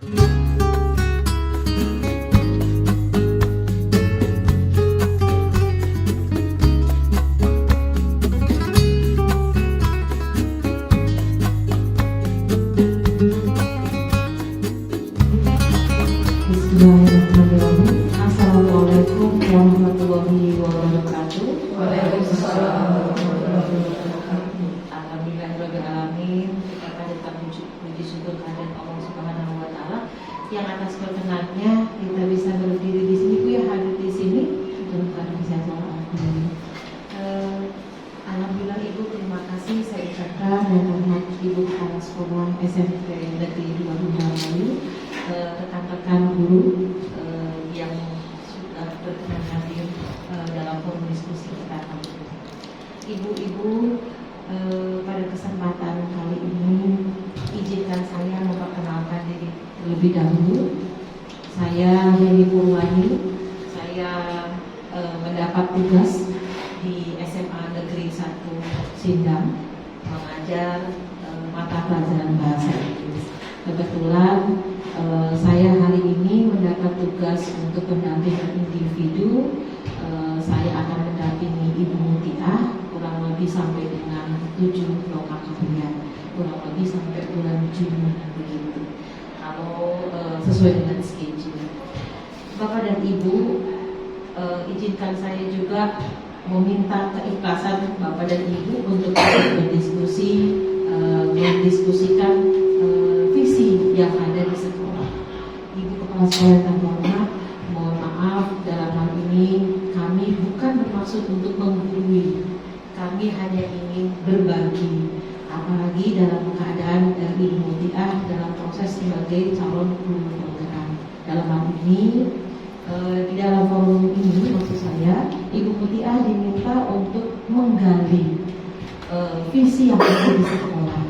Bismillahirrahmanirrahim. Assalamualaikum warahmatullahi wabarakatuh. Waalaikumsalam warahmatullahi wabarakatuh. Alhamdulillahirrahmanirrahim. Kita panjatkan puji syukur kehadirat Allah Subhanahu wa taala yang atas perkenannya kita bisa berdiri di sini, ya hadir di sini dalam keadaan sehat walafiat. Alhamdulillah Ibu, terima kasih saya ucapkan dan hormat Ibu Kepala Sekolah SMP Negeri 2 Bali, rekan-rekan guru yang sudah berkenan hadir dalam forum diskusi kita kali ini. Ibu-ibu, pada kesempatan kali ini izinkan saya memperkenalkan diri terlebih dahulu. Saya Heni Purwani. Saya mendapat tugas di SMA Negeri 1 Sindang mengajar mata pelajaran bahasa Inggris. Kebetulan saya hari ini mendapat tugas untuk pendampingan individu. Saya akan mendampingi Ibu Mutiah kurang lebih sampai dengan 7 lokal harian, kurang lebih sampai bulan Juni begitu. Kalau sesuai dengan schedule. Bapak dan Ibu, izinkan saya juga meminta keikhlasan Bapak dan Ibu untuk berdiskusi, mendiskusikan visi yang ada di sekolah. Ibu Kepala Sekolah yang terhormat, mohon maaf dalam hal ini kami bukan bermaksud untuk menggurui, kami hanya ingin berbagi, apalagi dalam keadaan Ibu Mutiah dalam proses sebagai calon guru penggerak. Dalam hal ini, di dalam forum ini maksud saya Ibu Mutiah diminta untuk menggali visi yang ada di sekolah.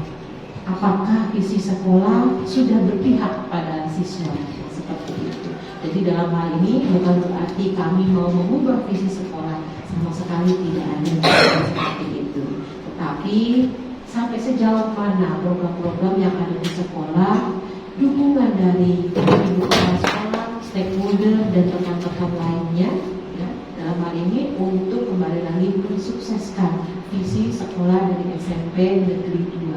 Apakah visi sekolah sudah berpihak pada siswa, seperti itu. Jadi dalam hal ini bukan berarti kami mau mengubah visi sekolah, sama sekali tidak ada seperti itu. Tetapi sampai sejauh mana program-program yang ada di sekolah, dukungan dari Ibu Kepala Sekolah, stakeholder dan rekan-rekan lainnya, ya, dalam hal ini untuk kembali lagi mensukseskan visi sekolah dari SMP Negeri 2.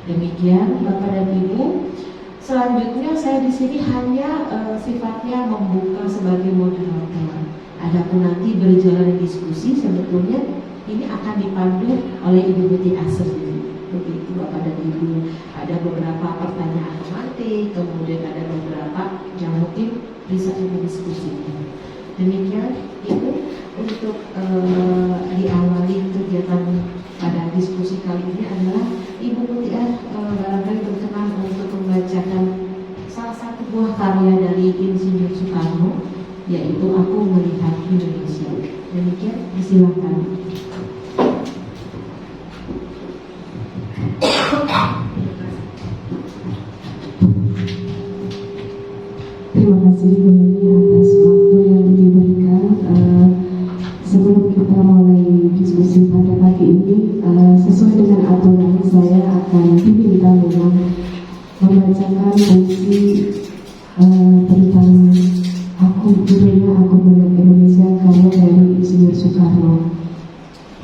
Demikian Bapak dan Ibu. Selanjutnya saya di sini hanya sifatnya membuka sebagai moderator. Adapun nanti berjalan diskusi sebetulnya ini akan dipandu oleh Ibu Mutiah sendiri. Begitu Bapak dan Ibu. Ada beberapa pertanyaan tematik, kemudian ada beberapa yang mungkin bisa kita diskusikan. Demikian Ibu untuk diawali kegiatan pada diskusi kali ini adalah Ibu Mutiah barangkali berkenan untuk membacakan salah satu buah karya dari Insinyur Soekarno, yaitu Aku Melihat Indonesia. Demikian, disilakan. Terima kasih Bu Heni atas waktu yang diberikan. Sebelum kita mulai diskusi pada pagi ini, sesuai dengan aturan saya akan diminta memang membacakan puisi tentang judulnya Aku Melihat Indonesia karya dari Insinyur Soekarno.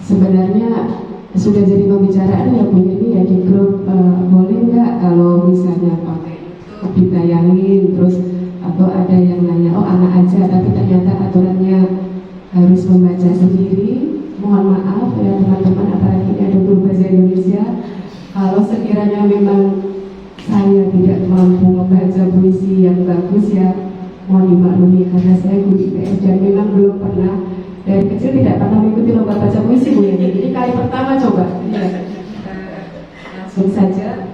Sebenarnya sudah jadi pembicaraan ya Bu Heni ya di grup, boleh nggak kalau misalnya pakai ditayangin terus, atau ada yang nanya, oh anak aja, tapi ternyata aturannya harus membaca sendiri. Mohon maaf ya teman-teman, apalagi ada guru bahasa Indonesia, kalau sekiranya memang saya tidak mampu membaca puisi yang bagus ya mohon dimaklumi, karena saya guru IPS dan memang belum pernah, dari kecil tidak pernah mengikuti lomba baca puisi Bu ya. Jadi kali pertama coba ya. Langsung saja.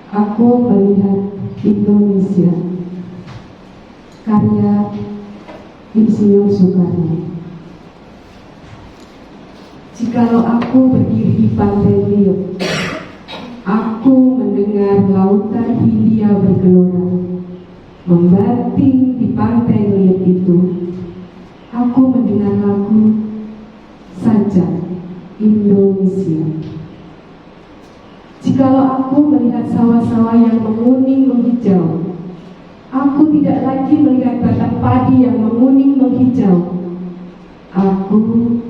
Aku Melihat Indonesia, karya Insinyur Soekarno. Jikalau aku berdiri di pantai Riau, aku mendengar lautan Hindia bergelora, membanting di pantai liat itu. Aku mendengar lagu Sajak Indonesia. Jikalau aku melihat sawah-sawah yang menguning menghijau, aku tidak lagi melihat batang padi yang menguning menghijau. Aku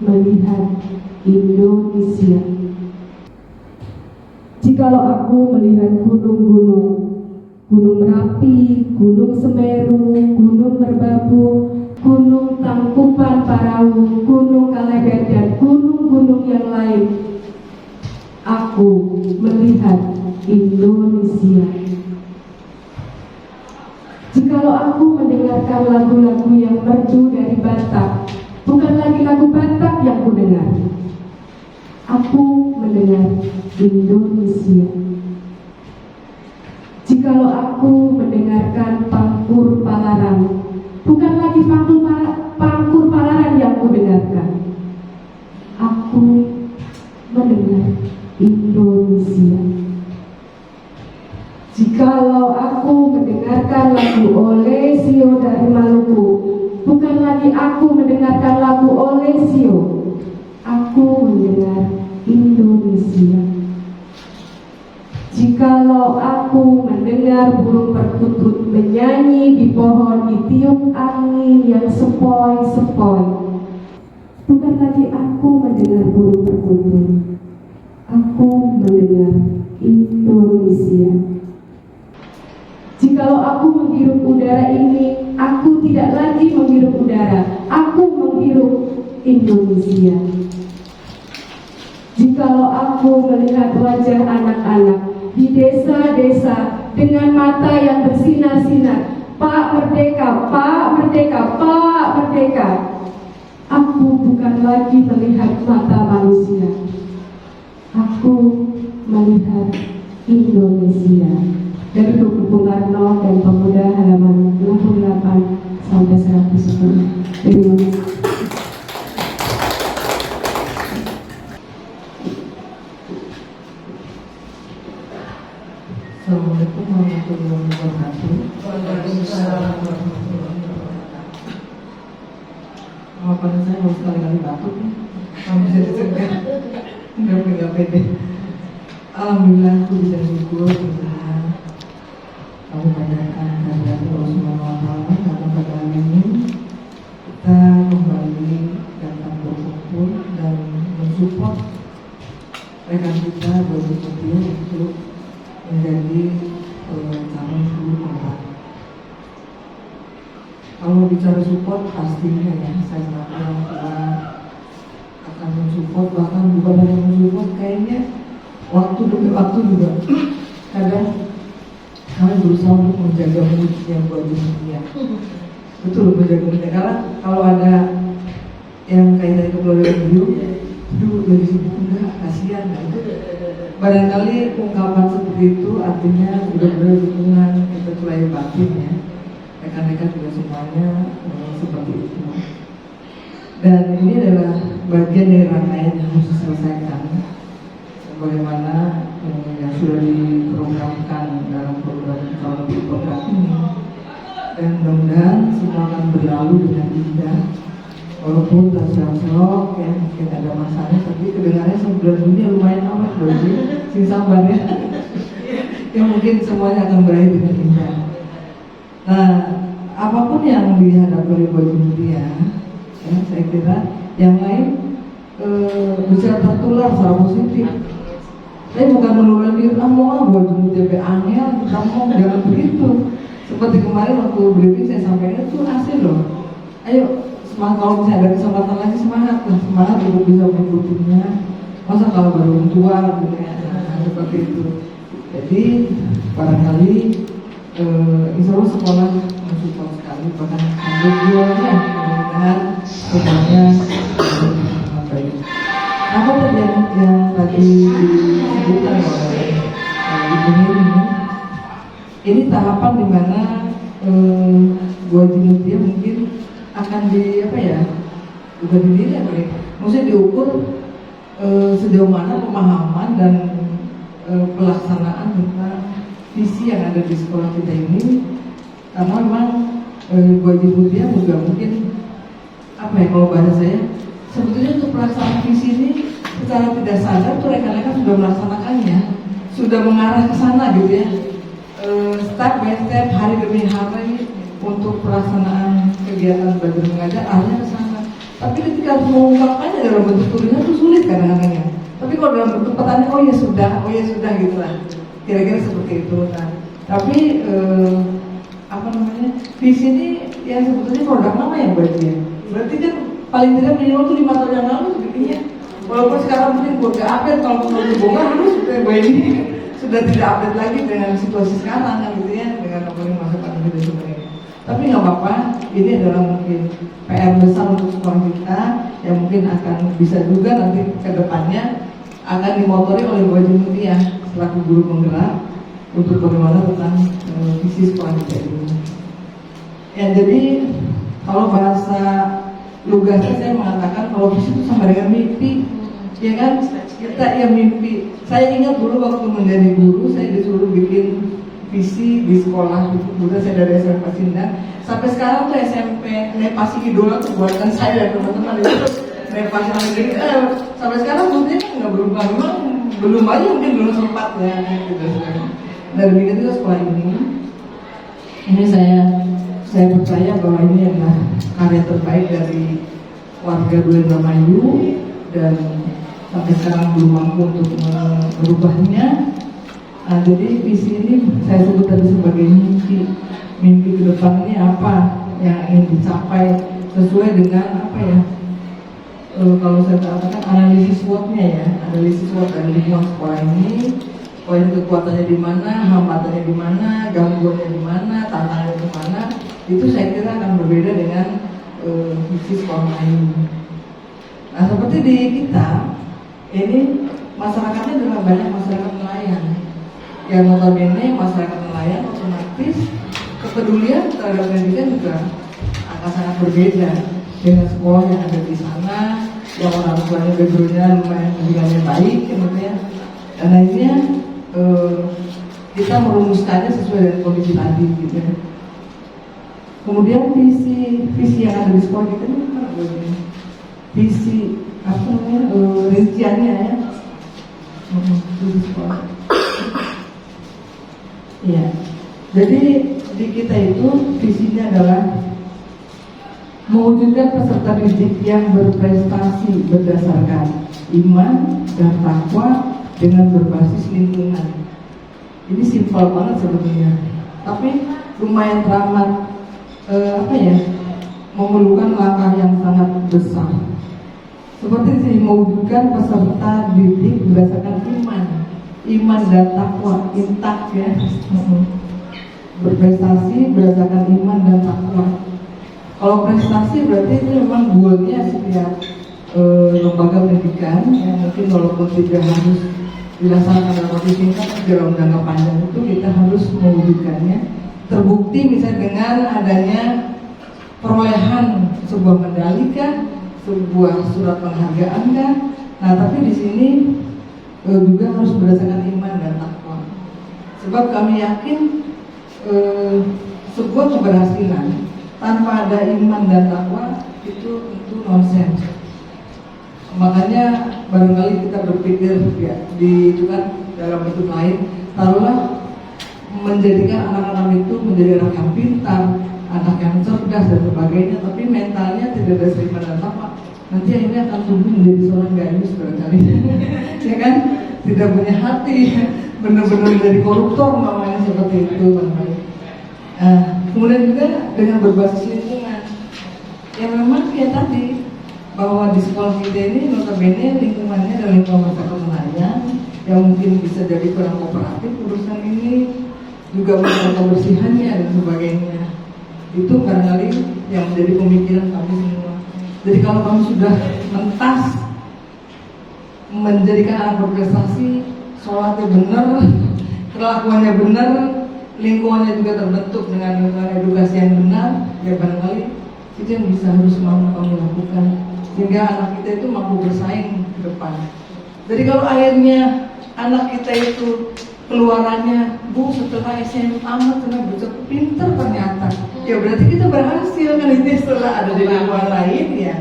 melihat Indonesia. Jikalau aku melihat gunung-gunung, Gunung Merapi, Gunung Semeru, Gunung Merbabu, Gunung Tangkuban Parahu, Gunung Kaleber, dan gunung-gunung yang lain, aku melihat Indonesia. Jikalau aku mendengarkan lagu-lagu yang merdu dari Batak, bukan lagi lagu Batak yang ku dengar, aku mendengar Indonesia. Jikalau aku mendengarkan pangkur Palaran, bukan lagi pangkur Palaran yang ku dengarkan, aku mendengar Indonesia. Jikalau aku mendengarkan lagu Olesio dari Maluku, bukan lagi aku mendengarkan lagu Olesio, aku mendengar Indonesia. Jikalau aku mendengar burung perkutut menyanyi di pohon ditiup angin yang sepoi-sepoi, bukan lagi aku mendengar burung perkutut, aku mendengar Indonesia. Jikalau aku menghirup udara ini, aku tidak lagi menghirup udara, aku menghirup Indonesia. Jikalau aku melihat wajah anak-anak di desa-desa dengan mata yang bersinar-sinar, Pak Merdeka, Pak Merdeka, Pak Merdeka, aku bukan lagi melihat mata manusia, aku melihat Indonesia. Dari buku Bung Karno dan Pemuda halaman 68 sampai 110. Terima kasih. Assalamualaikum warahmatullahi wabarakatuh. Waalaikumsalam warahmatullahi wabarakatuh. Maafkan saya harus sekali-kali batuk nih. Kamu bisa dicegah. Enggak pede. Alhamdulillah aku bisa syukur bisa kamu banyakkan karya Allah Subhanahu wa Ta'ala, karena pada hari ini kita kembali datang berkumpul dan mensupport rekan kita berkumpul untuk menjadi calon guru kembali. Kalau bicara support pastinya ya, saya sangat orang tua akan mensupport, bahkan bukan hanya mensupport, kayaknya waktu demi waktu juga kadang kami berusaha untuk menjaga moodnya buat dunia. Betul, menjaga moodnya, karena kalau ada yang kayak dari keluarga beliau, dari sini enggak, kasihan, nah itu barangkali ungkapan seperti itu artinya benar-benar dukungan kita mulai batin ya, rekan-rekan juga semuanya seperti itu. Dan ini adalah bagian dari rangkaian yang harus diselesaikan, bagaimana yang sudah diprogramkan dalam program calon program ini, dan mudah-mudahan semua akan berlalu dengan indah. Walaupun terserok ya, mungkin ada masanya, tapi kedengarannya sebulan dunia lumayan amat loh sih sabar ya. Ya mungkin semuanya akan berakhir dengan indah. Nah, apapun yang dihadapi oleh Baju Mulia, ya, saya kira yang lain bisa tertular secara positif. Saya bukan menular diri, mau Baju Mulia angel, kamu jangan begitu. Seperti kemarin waktu briefing saya sampaikan itu asli loh. Ayo, kalau misalnya ada kesempatan lagi semangat untuk bisa mengikutinya. Masa kalau baru tua gitu ya, seperti itu. Jadi barangkali insya Allah sekolah mensupport sekali, bahkan sampai jualnya mudah-mudahan semuanya baik. Apa tadi yang tadi disebutkan oleh Ibu Nuri ini tahapan dimana buat dia mungkin akan di apa ya, bukan dinilai apa ya, maksudnya diukur sejauh mana pemahaman dan pelaksanaan tentang visi yang ada di sekolah kita ini. Karena memang wajib dia juga mungkin apa ya, kalau bahasa saya sebetulnya untuk pelaksanaan visi ini secara tidak sadar tuh rekan-rekan sudah melaksanakannya sudah mengarah ke sana gitu ya, step by step, hari demi hari untuk pelaksanaan kegiatan belajar mengajar arahnya ke sana. Tapi ketika mengungkapkannya dalam bentuk tulisan itu sulit kadang-kadang ya. Tapi kalau dalam bentuk pertanyaan, oh ya sudah gitu lah, kira-kira seperti itu. Nah, tapi di sini yang sebetulnya produk lama ya berarti ya. Berarti kan paling tidak minimal itu 5 tahun yang lalu sebetulnya. Walaupun sekarang mungkin gue update, kalau mau dibongkar harus sudah ini sudah tidak update lagi dengan situasi sekarang kan gitu ya, dengan ngomongin masa pandemi dan sebagainya. Tapi nggak apa-apa, ini adalah mungkin PR besar untuk sekolah kita yang mungkin akan bisa juga nanti ke depannya akan dimotori oleh Bu Haji Mutia selaku guru penggerak untuk bagaimana tentang visi sekolah kita ini. Ya jadi kalau bahasa lugasnya saya mengatakan kalau visi itu sama dengan mimpi, ya kan? Kita yang mimpi. Saya ingat dulu waktu menjadi guru saya disuruh bikin visi di sekolah. Kemudian saya dari SMP Sindang sampai sekarang tuh SMP Nepasi Idola tuh buatan saya dan teman-teman itu Nepasi Idola. Sampai sekarang mungkin nggak berubah, memang belum aja mungkin belum sempat ya. Gitu. Dari begitu sekolah ini saya percaya bahwa ini adalah karya terbaik dari warga Indramayu dan sampai sekarang belum mampu untuk merubahnya. Nah, jadi visi ini saya sebut tadi sebagai mimpi ke depan ini apa yang ingin dicapai sesuai dengan apa ya, kalau saya katakan analisis SWOT-nya ya, analisis SWOT dari lingkungan sekolah ini, poin kekuatannya di mana, hambatannya di mana, gangguannya di mana, tantangannya di mana, itu saya kira akan berbeda dengan visi sekolah lain. Nah, seperti di kita ini masyarakatnya adalah banyak masyarakat nelayan. Yang notabene masyarakat nelayan otomatis kepedulian terhadap pendidikan juga akan sangat berbeda dengan sekolah yang ada di sana, yang orang tuanya backgroundnya lumayan pendidikannya baik, kemudian dan akhirnya kita merumuskannya sesuai dengan kondisi tadi, gitu ya. Kemudian visi yang ada di sekolah kita ini apa? Visi apa namanya? Rinciannya ya. Visi sekolah. Ya, jadi di kita itu visinya adalah mewujudkan peserta didik yang berprestasi berdasarkan iman dan takwa dengan berbasis lingkungan. Ini simpel banget sebetulnya, tapi lumayan teramat memerlukan langkah yang sangat besar. Seperti di sini mewujudkan peserta didik berdasarkan iman dan takwa, intak ya, berprestasi berdasarkan iman dan takwa. Kalau prestasi berarti itu memang goalnya setiap lembaga pendidikan yang mungkin walaupun tidak harus dilaksanakan dalam waktu singkat, dalam jangka panjang itu kita harus mewujudkannya. Terbukti misalnya dengan adanya perolehan sebuah medali kah, sebuah surat penghargaan kah. Nah, tapi di sini juga harus berdasarkan iman dan takwa. Sebab kami yakin sebuah keberhasilan tanpa ada iman dan takwa itu tentu nonsens. Makanya barangkali kita berpikir ya, itu kan dalam bentuk lain, taruhlah menjadikan anak-anak itu menjadi anak yang pintar, anak yang cerdas dan sebagainya, tapi mentalnya tidak ada iman dan takwa. Nanti akhirnya akan tumbuh menjadi seorang gayus barangkali, ya kan? Tidak punya hati, benar-benar menjadi koruptor namanya seperti itu barangkali. Kemudian juga dengan berbasis lingkungan, yang memang kayak tadi bahwa di sekolah kita ini notabene lingkungannya adalah lingkungan masyarakat nelayan yang mungkin bisa jadi kurang kooperatif urusan ini, juga masalah kebersihannya dan sebagainya. Itu barangkali yang menjadi pemikiran kami semua. Jadi kalau kami sudah mentas menjadikan anak berprestasi, sholatnya benar, kelakuannya benar, lingkungannya juga terbentuk dengan lingkungan edukasi yang benar, ya barangkali itu yang bisa harus mau kami lakukan sehingga anak kita itu mampu bersaing ke depan. Jadi kalau akhirnya anak kita itu keluarannya, Bu, setelah SMA ternyata cukup pinter ternyata, ya berarti kita berhasil kan, itu setelah ada di lingkungan lain ya.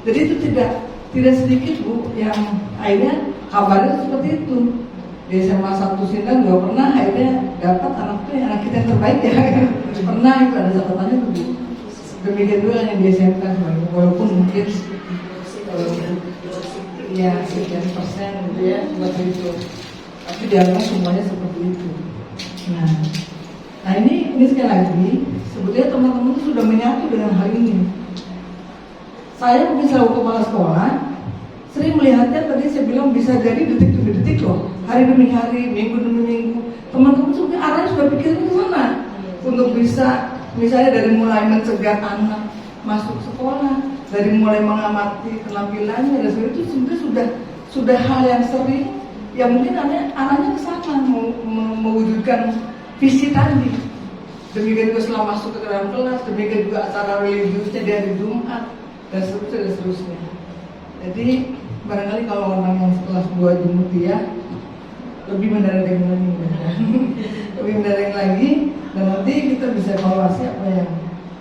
Jadi itu tidak sedikit Bu yang akhirnya kabarnya seperti itu. di SMA 1 Sindang juga pernah akhirnya dapat anak kita yang terbaik ya. Pernah itu ada catatannya tuh Bu. Demikian juga yang di SMK sebenarnya, walaupun mungkin ya sekian persen gitu ya buat itu, tapi dianggap semuanya seperti itu. Nah ini sekali lagi sebetulnya teman-teman sudah menyatu dengan hal ini. Saya mungkin selalu kepala sekolah sering melihatnya, tadi saya bilang bisa jadi detik demi detik loh, hari demi hari, minggu demi minggu. Teman-teman sebenarnya arahnya sudah pikirin ke sana untuk bisa misalnya dari mulai mencegah anak masuk sekolah, dari mulai mengamati penampilannya dan sebagainya, itu sebenarnya sudah hal yang sering yang mungkin anaknya ke sana mewujudkan visi tadi. Demikian juga setelah masuk ke dalam kelas, demikian juga acara religiusnya di hari Jumat dan seterusnya. Jadi barangkali kalau orang yang kelas 2 di Mutia lebih mendaring lagi, lebih mendaring lagi, dan nanti kita bisa evaluasi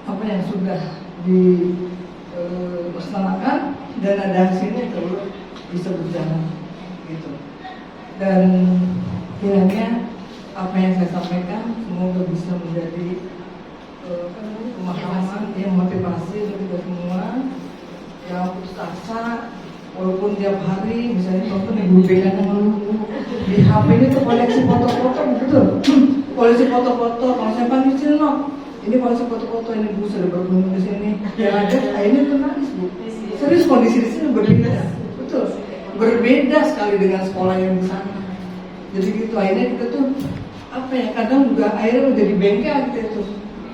apa yang sudah dilaksanakan dan ada hasilnya terus bisa berjalan gitu. Dan kiranya apa yang saya sampaikan semoga bisa menjadi pemahaman yang motivasi untuk kita semua yang putus asa. Walaupun tiap hari misalnya tonton ibu bekan yang melulu di HP ini tuh koleksi foto-foto betul, koleksi foto-foto. Kalau saya panggil Cilno, ini koleksi foto-foto, ini Bu sudah berkunjung di sini. Yang ada akhirnya tuh nangis Bu. Serius kondisi di sini berbeda, betul, berbeda sekali dengan sekolah yang di sana. Jadi gitu akhirnya kita tuh apa ya, kadang juga akhirnya menjadi bengkel gitu tuh.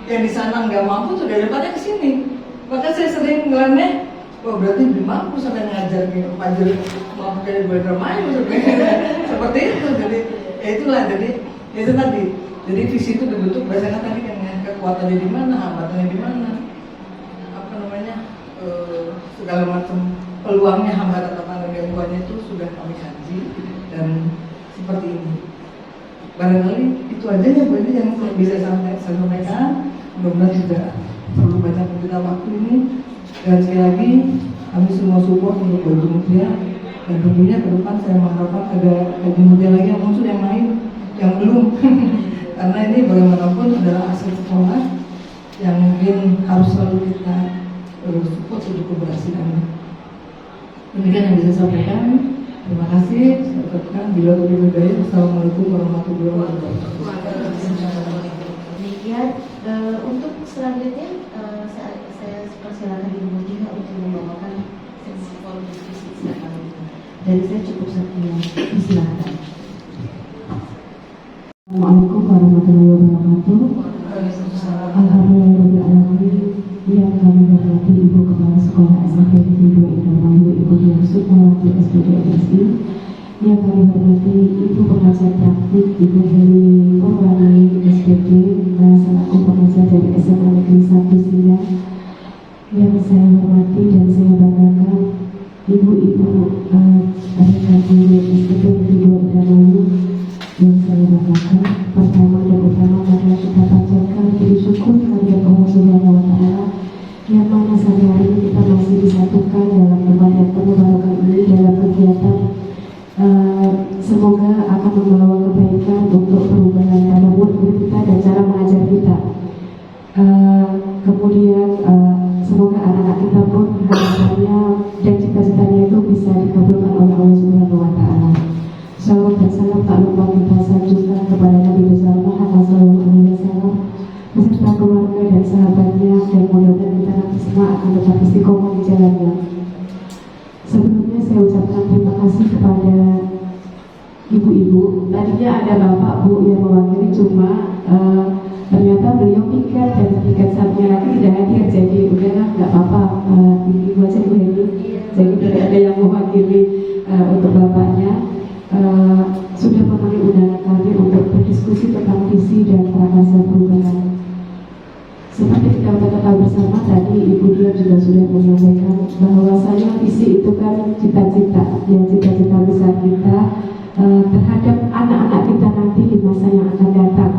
Yang di sana nggak mampu tuh daripada ke sini. Maka saya sering ngeleneh, wah berarti belum mampu sampai ngajar gitu, pajar mampu jadi boleh bermain seperti itu. Jadi ya itulah, jadi itu tadi. Jadi visi itu dibentuk berdasarkan tadi kan ya, kekuatannya di mana, hambatannya di mana, apa namanya, segala macam peluangnya, hambatan apa gangguannya itu sudah kami kaji dan seperti ini. Barangkali itu aja ya Bu, ini yang bisa saya sampaikan. Mudah-mudahan tidak perlu banyak kita waktu ini. Dan sekali lagi kami semua support untuk Baju Mutia, dan tentunya ke depan saya mengharapkan ada Baju Mutia lagi yang muncul yang lain yang belum karena ini bagaimanapun adalah aset sekolah yang mungkin harus selalu kita support untuk keberhasilannya. Demikian yang bisa saya sampaikan. Terima kasih. Saya ucapkan bila lebih baik. Assalamualaikum warahmatullahi wabarakatuh. Demikian untuk selanjutnya saya persilakan Ibu Mutia untuk membawakan sesi forum diskusi sekarang. Dari saya cukup sekian. Silakan. Assalamualaikum warahmatullahi wabarakatuh. Alhamdulillahirobbilalamin. Yang kami hormati Ibu Kepala Sekolah SMP Negeri 2 Indramayu, Ibu Dian Sukmawati SPD MSI. Yang kami hormati Ibu Pengajar Praktik Ibu Heri Purwani SPD selaku pengajar dari SMA Negeri 1 Sindang. Yang saya hormati dan saya banggakan Ibu-ibu rekan guru SMP Negeri 2 Indramayu. Yang saya banggakan pertama dan utama adalah kita panjatkan puji syukur kehadirat Allah Subhanahu wa Ta'ala, yang mana sampai hari ini kita masih disatukan dalam tempat yang penuh barokah ini dalam kegiatan semoga akan membawa kebaikan untuk perubahan pada murid kita dan cara mengajar kita. Kemudian semoga anak-anak kita pun harapannya dan cita-citanya itu bisa dikabulkan oleh Allah Subhanahu wa Ta'ala. Shalom dan salam tak lupa kita sanjungkan kepada Nabi besar Muhammad SAW beserta keluarga dan sahabatnya, dan mudah-mudahan kita nanti semua akan tetap istiqomah di jalannya. Sebelumnya saya ucapkan terima kasih kepada ibu-ibu. Tadinya ada bapak Bu yang mewakili, cuma ternyata beliau piket dan tiket saatnya nanti tidak hadir, jadi udahlah nggak apa-apa, ibu aja Bu Hedi. Jadi tidak ada yang mewakili untuk bapaknya. Sudah memenuhi undangan kami untuk berdiskusi tentang visi dan prakarsa perubahan. Seperti kita ketahui bersama tadi, Ibu Dian juga sudah menyampaikan bahwasanya visi itu kan cita-cita, ya cita-cita besar kita terhadap anak-anak kita nanti di masa yang akan datang.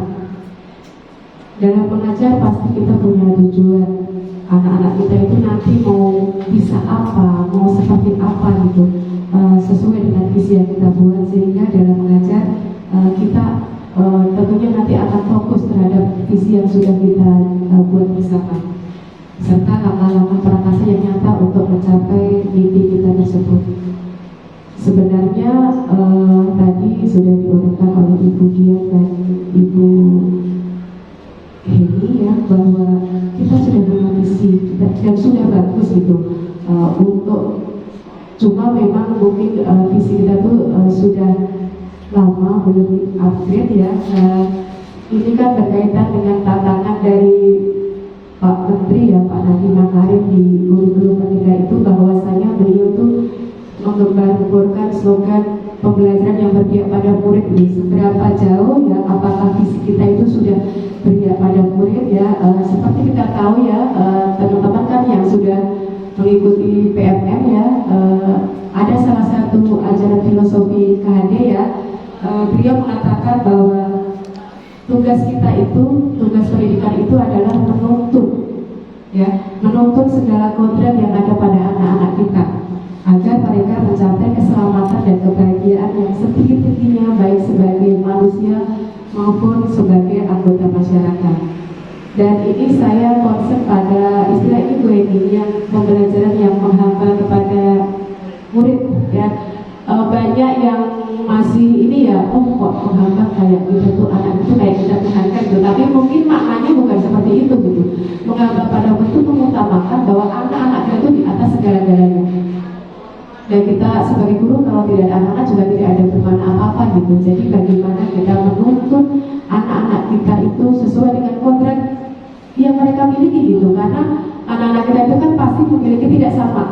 Dalam mengajar pasti kita punya tujuan. Anak-anak kita itu nanti mau bisa apa, mau seperti apa gitu. sesuai dengan visi yang kita buat, sehingga dalam mengajar kita tentunya nanti akan fokus terhadap visi yang sudah kita buat bersama, serta langkah-langkah prakasa yang nyata untuk mencapai mimpi kita tersebut. Sebenarnya tadi sudah diuraikan oleh Ibu Dian dan Ibu Heni ya, bahwa kita sudah punya visi dan sudah bagus gitu untuk, cuma memang mungkin visi kita tuh sudah lama belum upgrade ya. Ini kan berkaitan dengan tantangan dari Pak Menteri ya, Pak Nadiem Makarim di kurikulum ketika itu, bahwasanya beliau tuh menggembar-gemborkan slogan pembelajaran yang berpihak pada murid. Ini seberapa jauh ya, apakah visi kita itu sudah berpihak pada murid ya? Seperti kita tahu ya, teman-teman kan yang sudah mengikuti PMM ya, ada salah satu ajaran filosofi KHD ya, beliau mengatakan bahwa tugas kita itu, tugas pendidikan itu adalah menuntut ya, menuntut segala kodrat yang ada pada anak-anak kita agar mereka mencapai keselamatan dan kebahagiaan yang setinggi-tingginya, baik sebagai manusia maupun sebagai anggota masyarakat. Dan ini saya concern pada istilah ini yang pembelajaran yang menghampa kepada murid ya. Banyak yang masih ini ya, kok menghambat kayak kita tuh anak itu kayak kita tuhankan gitu, tapi mungkin maknanya bukan seperti itu gitu. Menghambat pada bentuk mengutamakan bahwa anak-anak kita itu di atas segala-galanya, dan kita sebagai guru kalau tidak ada anak-anak juga tidak ada bermakna apa-apa gitu. Jadi bagaimana kita menuntut anak-anak kita itu sesuai dengan kodrat yang mereka miliki gitu, karena anak-anak kita itu kan pasti memiliki tidak sama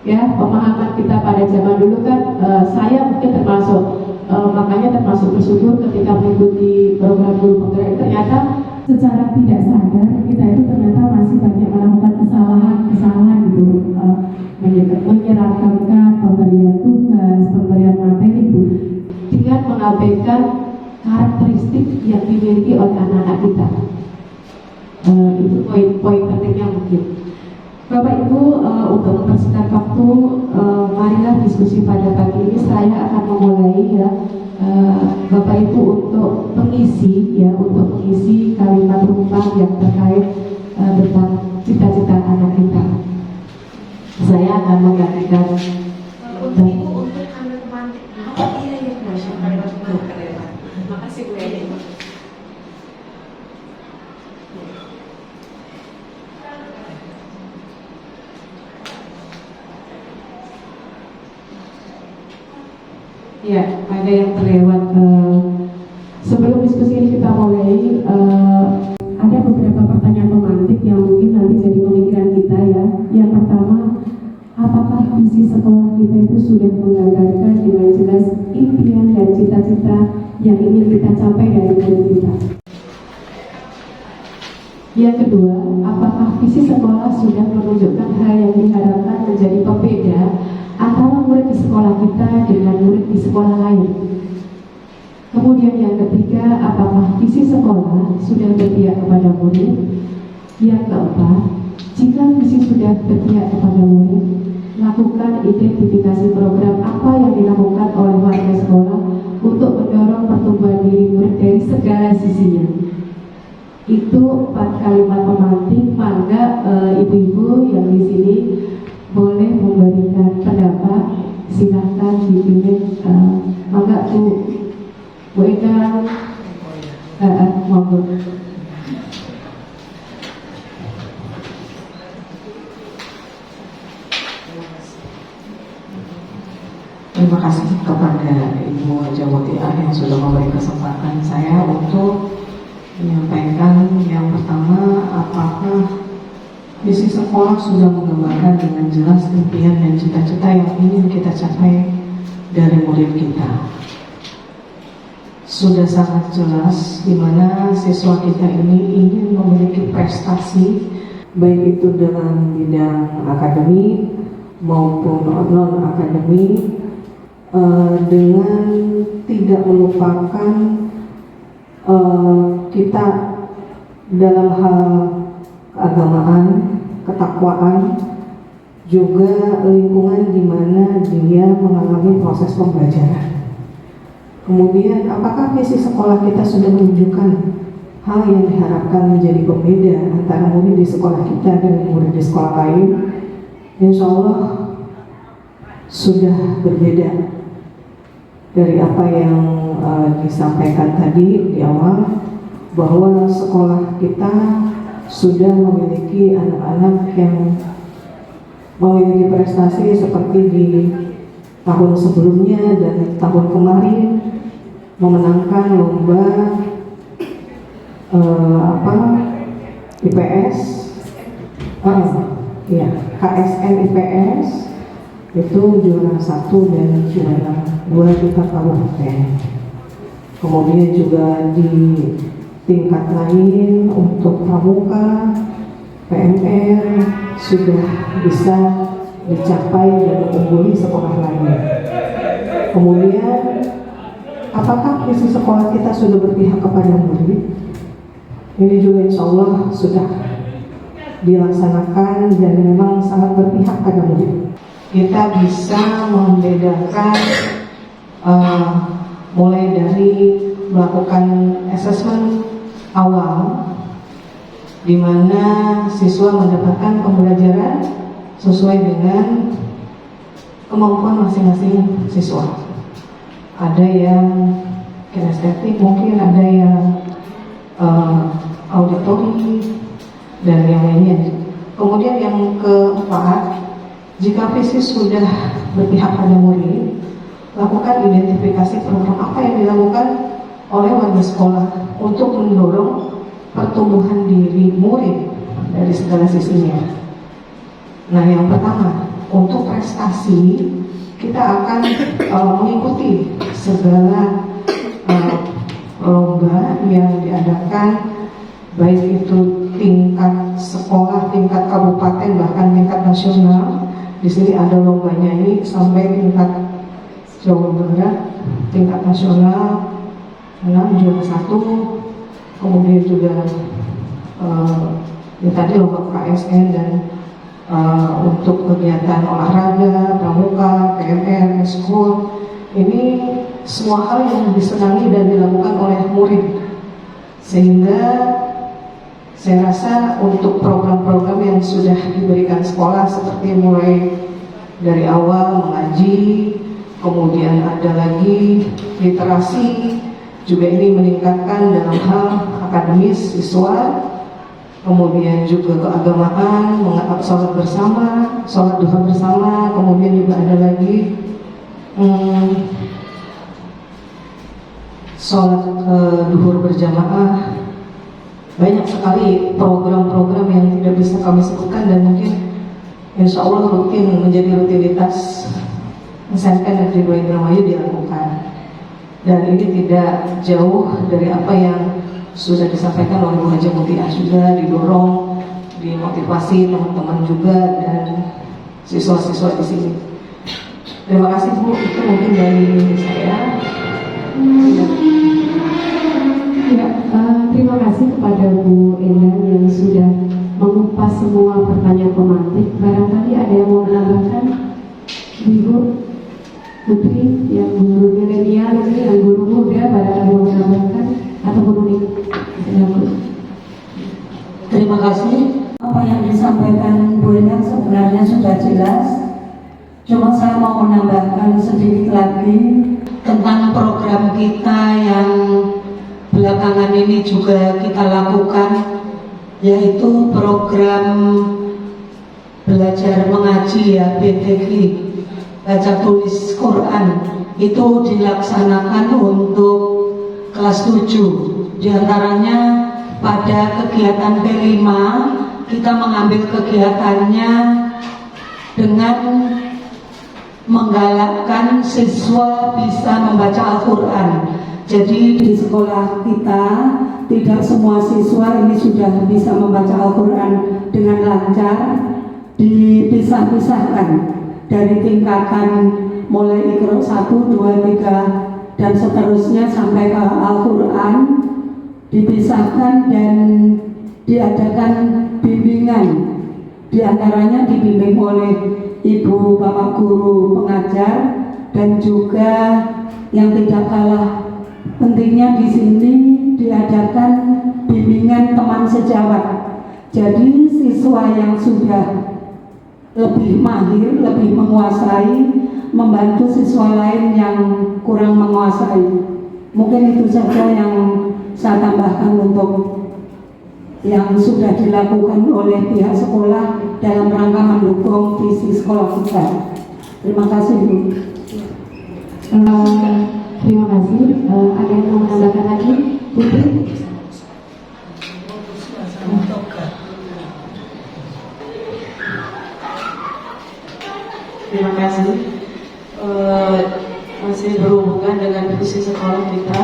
ya, pemahaman kita pada zaman dulu kan, saya mungkin termasuk makanya termasuk bersyukur ketika mengikuti program guru penggerak. Ternyata secara tidak sadar kita itu ternyata masih banyak melakukan kesalahan gitu, menyeragamkan pemberian tugas, pemberian materi itu dengan mengabaikan karakteristik yang dimiliki oleh anak-anak kita. Itu poin-poin pentingnya mungkin. Bapak Ibu, untuk mempersingkat waktu, marilah diskusi pada pagi ini saya akan memulai ya, Bapak Ibu untuk mengisi ya, untuk mengisi kalimat rumpah yang terkait tentang cita-cita anak kita. Saya akan menggantikan Untuk Ibu, untuk anak pemantik. Iya ya, Masya Allah. Makasih Bu ya. Ya, ada yang terlewat. Sebelum diskusi ini kita mulai, ada beberapa pertanyaan pemantik yang mungkin nanti jadi pemikiran kita ya. Yang pertama, apakah visi sekolah kita itu sudah menggambarkan dengan jelas impian dan cita-cita yang ingin kita capai dari murid kita? Yang kedua, apakah visi sekolah sudah menunjukkan hal yang diharapkan menjadi pembeda antara murid di sekolah kita dengan murid di sekolah lain? Kemudian yang ketiga, apakah visi sekolah sudah berpihak kepada murid? Yang keempat, jika visi sudah berpihak kepada murid, lakukan identifikasi program apa yang dilakukan oleh warga sekolah untuk mendorong pertumbuhan diri murid dari segala sisinya. Itu 4 kalimat pemantik. Mangga ibu-ibu yang di sini boleh memberikan pendapat, silahkan dipilih. Mangga Bu Eka, monggo. Terima kasih kepada Ibu Jawotiah yang sudah memberi kesempatan saya untuk menyampaikan. Yang pertama, apakah visi sekolah sudah menggambarkan dengan jelas impian dan cita-cita yang ingin kita capai dari murid kita? Sudah sangat jelas di mana siswa kita ini ingin memiliki prestasi, baik itu dalam bidang akademik maupun non akademik, dengan tidak melupakan kita dalam hal keagamaan, ketakwaan, juga lingkungan di mana dia mengalami proses pembelajaran. Kemudian, apakah visi sekolah kita sudah menunjukkan hal yang diharapkan menjadi pembeda antara murid di sekolah kita dengan murid di sekolah lain? Insya Allah sudah berbeda dari apa yang disampaikan tadi di awal, bahwa sekolah kita sudah memiliki anak-anak yang memiliki prestasi seperti di tahun sebelumnya dan tahun kemarin, memenangkan lomba IPS, KSN IPS itu juara 1 dan juara 2 tingkat kabupaten. Kemudian juga di tingkat lain untuk pramuka, PMR sudah bisa dicapai dan mengungguli sekolah lain. Kemudian, apakah visi sekolah kita sudah berpihak kepada murid? Ini juga insya Allah sudah dilaksanakan dan memang sangat berpihak pada murid. Kita bisa membedakan mulai dari melakukan asesmen awal, di mana siswa mendapatkan pembelajaran sesuai dengan kemampuan masing-masing siswa. Ada yang kinestetik, mungkin ada yang auditori dan yang lainnya. Kemudian yang keempat, jika visi sudah berpihak pada murid, lakukan identifikasi program apa yang dilakukan oleh warga sekolah untuk mendorong pertumbuhan diri murid dari segala sisinya. Nah, yang pertama, untuk prestasi kita akan mengikuti segala lomba yang diadakan, baik itu tingkat sekolah, tingkat kabupaten, bahkan tingkat nasional. Di sini ada lombanya ini sampai tingkat Jawa Barat, tingkat nasional, 6 juara 1. Kemudian juga tadi lomba KSN dan untuk kegiatan olahraga, pramuka, PMR, eskul. Ini semua hal yang disenangi dan dilakukan oleh murid, sehingga saya rasa untuk program-program yang sudah diberikan sekolah seperti mulai dari awal mengaji, kemudian ada lagi literasi, juga ini meningkatkan dalam hal akademis siswa, kemudian juga keagamaan, sholat bersama, sholat duha bersama, kemudian juga ada lagi sholat duhur berjamaah. Banyak sekali program-program yang tidak bisa kami sebutkan dan mungkin insya Allah rutin menjadi rutinitas SMK Negeri 2 Indramayu dilakukan. Dan ini tidak jauh dari apa yang sudah disampaikan oleh Bu Haja Mutia, juga didorong, dimotivasi teman-teman juga dan siswa-siswa di sini. Terima kasih Bu, itu mungkin dari saya. Terima kasih kepada Bu Ellen yang sudah mengupas semua pertanyaan pemantik. Barangkali ada yang mau menambahkan, Ibu Putri, yang guru milenial ini, yang guru muda, barangkali mau menambahkan atau menulis. Terima kasih. Apa yang disampaikan Bu Ellen sebenarnya sudah jelas. Cuma saya mau menambahkan sedikit lagi tentang program kita yang belakangan ini juga kita lakukan, yaitu program belajar mengaji ya, BTQ, baca tulis Quran. Itu dilaksanakan untuk kelas 7. Di antaranya pada kegiatan P5 kita mengambil kegiatannya dengan menggalakkan siswa bisa membaca Al-Quran. Jadi di sekolah kita tidak semua siswa ini sudah bisa membaca Al-Quran dengan lancar, dipisah-pisahkan dari tingkatan mulai Iqra 1, 2, 3 dan seterusnya sampai ke Al-Quran, dipisahkan dan diadakan bimbingan. Di antaranya dibimbing oleh ibu bapak guru pengajar, dan juga yang tidak kalah pentingnya di sini diadakan bimbingan teman sejawat. Jadi siswa yang sudah lebih mahir, lebih menguasai, membantu siswa lain yang kurang menguasai. Mungkin itu saja yang saya tambahkan untuk yang sudah dilakukan oleh pihak sekolah dalam rangka mendukung visi sekolah kita. Terima kasih, Bu. Terima kasih. Ada yang mau menambahkan lagi, Putri? Terima kasih. Masih berhubungan dengan visi sekolah kita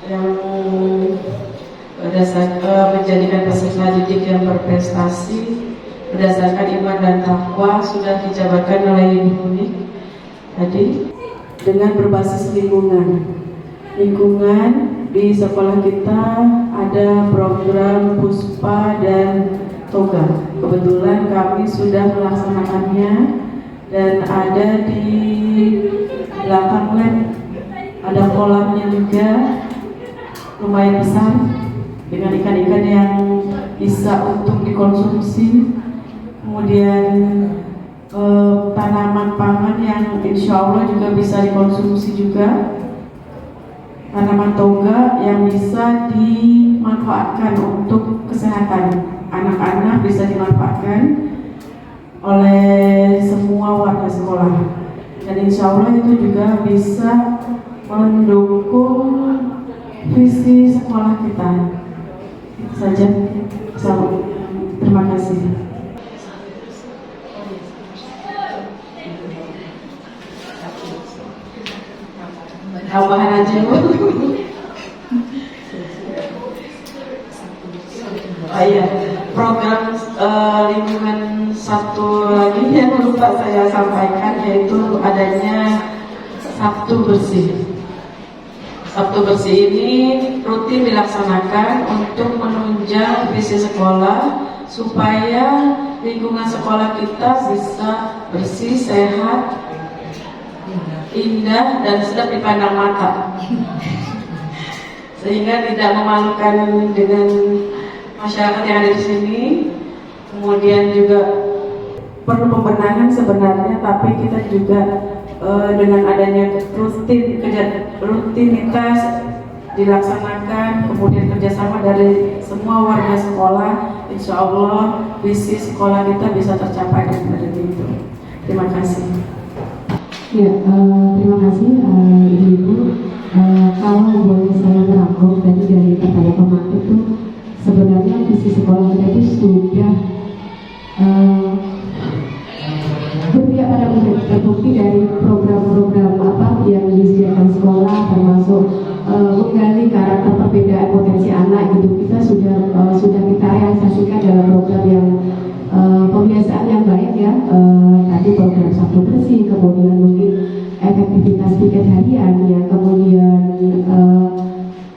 yang berdasarkan menjadikan peserta didik yang berprestasi berdasarkan iman dan takwa sudah dijabarkan oleh Ibu Unik tadi dengan berbasis lingkungan. Lingkungan di sekolah kita ada program Puspa dan Toga. Kebetulan kami sudah melaksanakannya dan ada di belakang lab ada kolamnya juga lumayan besar dengan ikan-ikan yang bisa untuk dikonsumsi. Kemudian tanaman pangan yang insya Allah juga bisa dikonsumsi juga. Tanaman toga yang bisa dimanfaatkan untuk kesehatan anak-anak, bisa dimanfaatkan oleh semua warga sekolah. Dan insya Allah itu juga bisa mendukung visi sekolah kita. Itu saja. Terima kasih. Tambahan aja, Bu. Oh iya, program lingkungan satu lagi yang lupa saya sampaikan yaitu adanya Sabtu Bersih. Sabtu Bersih ini rutin dilaksanakan untuk menunjang visi sekolah supaya lingkungan sekolah kita bisa bersih, sehat, indah, dan sedap dipandang mata, sehingga tidak memalukan dengan masyarakat yang ada di sini. Kemudian juga perlu pembenahan sebenarnya, tapi kita juga dengan adanya rutinitas dilaksanakan, kemudian kerjasama dari semua warga sekolah, insya Allah visi sekolah kita bisa tercapai dan ada itu. Terima kasih. Ya, terima kasih Ibu. Kalau boleh saya merangkum tadi dari kata pemakai itu, sebenarnya visi sekolah kita itu sudah berpihak pada murid, terbukti dari program-program apa yang disediakan sekolah, termasuk menggali karakter perbedaan potensi anak gitu. Kita sudah kita realisasikan dalam program yang pembiasaan yang baik ya, tadi program Sabtu Bersih, kemudian mungkin efektivitas piket harian ya, kemudian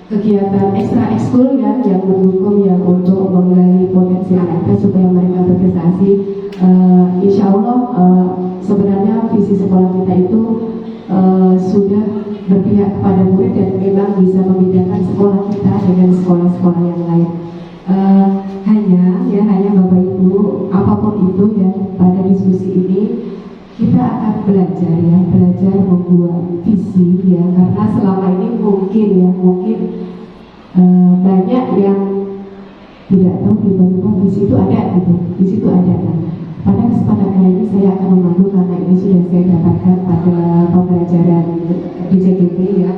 kegiatan ekstra ekskul ya yang mendukung ya untuk menggali potensi anak supaya mereka berprestasi. Insya Allah sebenarnya visi sekolah kita itu sudah berpihak kepada murid dan memang bisa membedakan sekolah kita dengan sekolah-sekolah yang lain. Hanya Bapak Ibu, apapun itu ya, pada diskusi ini kita akan belajar membuat visi ya, karena selama ini mungkin banyak yang tidak tahu tiba-tiba visi itu ada gitu, visi itu ada. Pada kesempatan kali ini saya akan memandu, karena ini sudah saya dapatkan pada pembelajaran di JGP ya,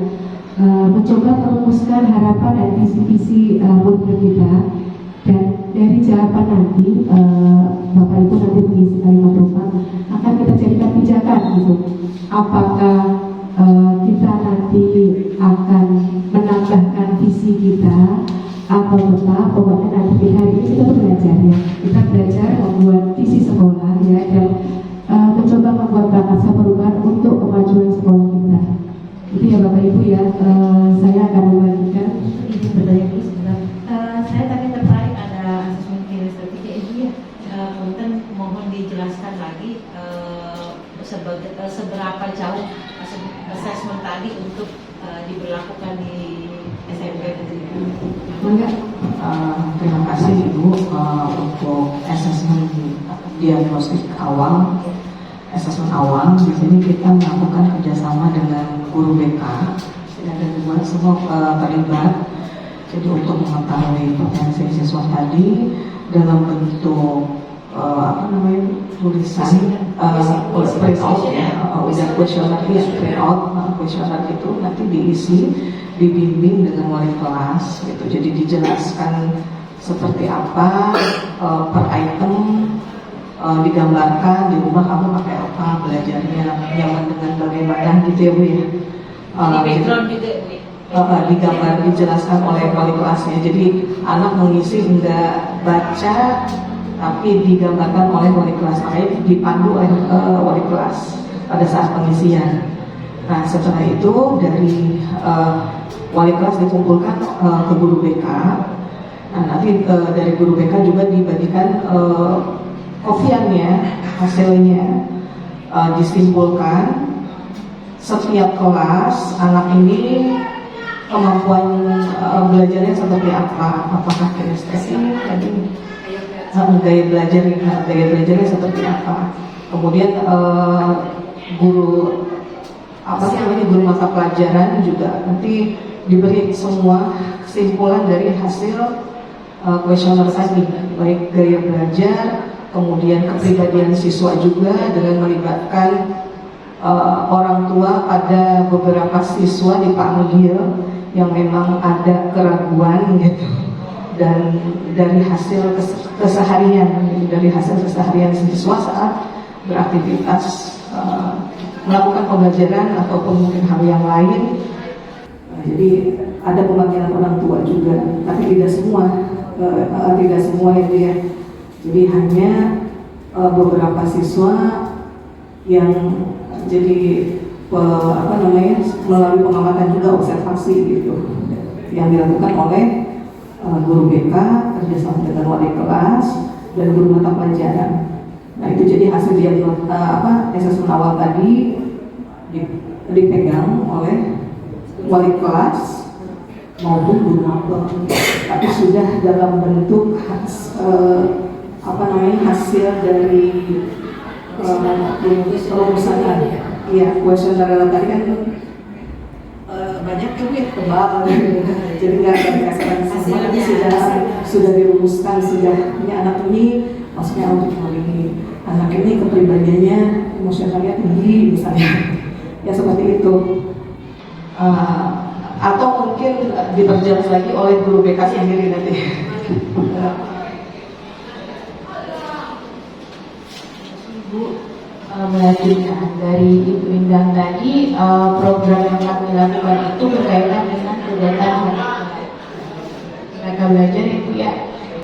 mencoba merumuskan harapan dan visi-visi murid kita. Dan dari jawaban nanti Bapak Ibu nanti mengisi kalimat rumah akan kita jadikan pijakan gitu. Apakah kita nanti akan menambahkan visi kita atau tetap pokoknya nanti hari ini kita belajar ya. Kita belajar membuat visi sekolah ya, dan mencoba membuat prakarsa perubahan untuk kemajuan sekolah kita. Itu ya Bapak Ibu ya. Saya akan membagikan Sebenarnya saya tadi tertarik ada asesmen kinerja Ibu ya. Punten mohon dijelaskan lagi Enggak. Terima kasih Ibu untuk asesmen diagnostik awal, asesmen awal. Di sini kita melakukan kerjasama dengan guru BK. Ada dua semua terlibat. Jadi untuk mengetahui potensi siswa tadi dalam bentuk tulisan print out ya, udah kuesioner ya, print out kuesioner itu nanti diisi, dibimbing dengan wali kelas gitu. Jadi dijelaskan seperti apa per item, digambarkan di rumah kamu pakai apa, belajarnya nyaman dengan bagaimana gitu ya Bu ya. Digambar, dijelaskan oleh wali kelasnya. Jadi anak mengisi enggak baca tapi digambarkan oleh wali kelas, makanya dipandu oleh wali kelas pada saat pengisian. Nah setelah itu dari wali kelas dikumpulkan ke guru BK. Nah nanti dari guru BK juga dibagikan kopiannya, hasilnya disimpulkan setiap kelas anak ini kemampuan belajarnya seperti apa, apakah kinestetik tadi, gaya belajarnya seperti apa. Kemudian guru guru mata pelajaran juga nanti diberi semua kesimpulan dari hasil kuesioner tadi, baik gaya belajar, kemudian kepribadian siswa juga dengan melibatkan orang tua. Pada beberapa siswa dipanggil yang memang ada keraguan gitu, dan dari hasil keseharian, dari hasil keseharian siswa saat beraktivitas melakukan pembelajaran ataupun mungkin hal yang lain. Jadi ada pemanggilan orang tua juga, tapi tidak semua itu ya. Jadi hanya beberapa siswa yang jadi melalui pengamatan juga, observasi gitu, yang dilakukan oleh guru BK kerjasama dengan wali kelas dan guru mata pelajaran. Nah itu jadi hasil asesmen awal tadi dipegang oleh wali kelas maupun guru maba, tapi sudah dalam bentuk hasil dari rumusan ya, kuesioner tadi kan banyak tuh ya, tebal jadi nggak ada dikasihkan sama, tapi sudah dirumuskan, sudah ini anak ini maksudnya untuk ini, anak ini kepribadiannya emosionalnya tinggi misalnya ya, seperti itu. Atau mungkin diperjelas lagi oleh guru BK sendiri nanti. Melanjutkan dari Ibu Indah tadi, program yang kami lakukan itu berkaitan dengan kegiatan mereka belajar Ibu ya.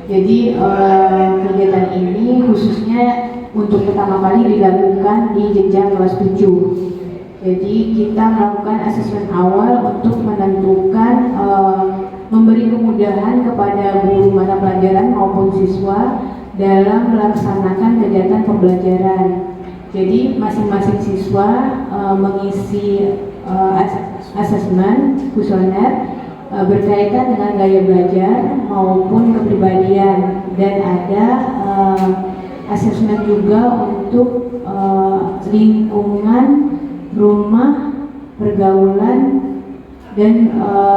Jadi kegiatan ini khususnya untuk pertama kali dilakukan di jenjang kelas 7. Jadi kita melakukan asesmen awal untuk menentukan memberi kemudahan kepada guru mata pelajaran maupun siswa dalam melaksanakan kegiatan pembelajaran. Jadi masing-masing siswa mengisi asesmen kuesioner berkaitan dengan gaya belajar maupun kepribadian, dan ada asesmen juga untuk lingkungan, rumah, pergaulan, dan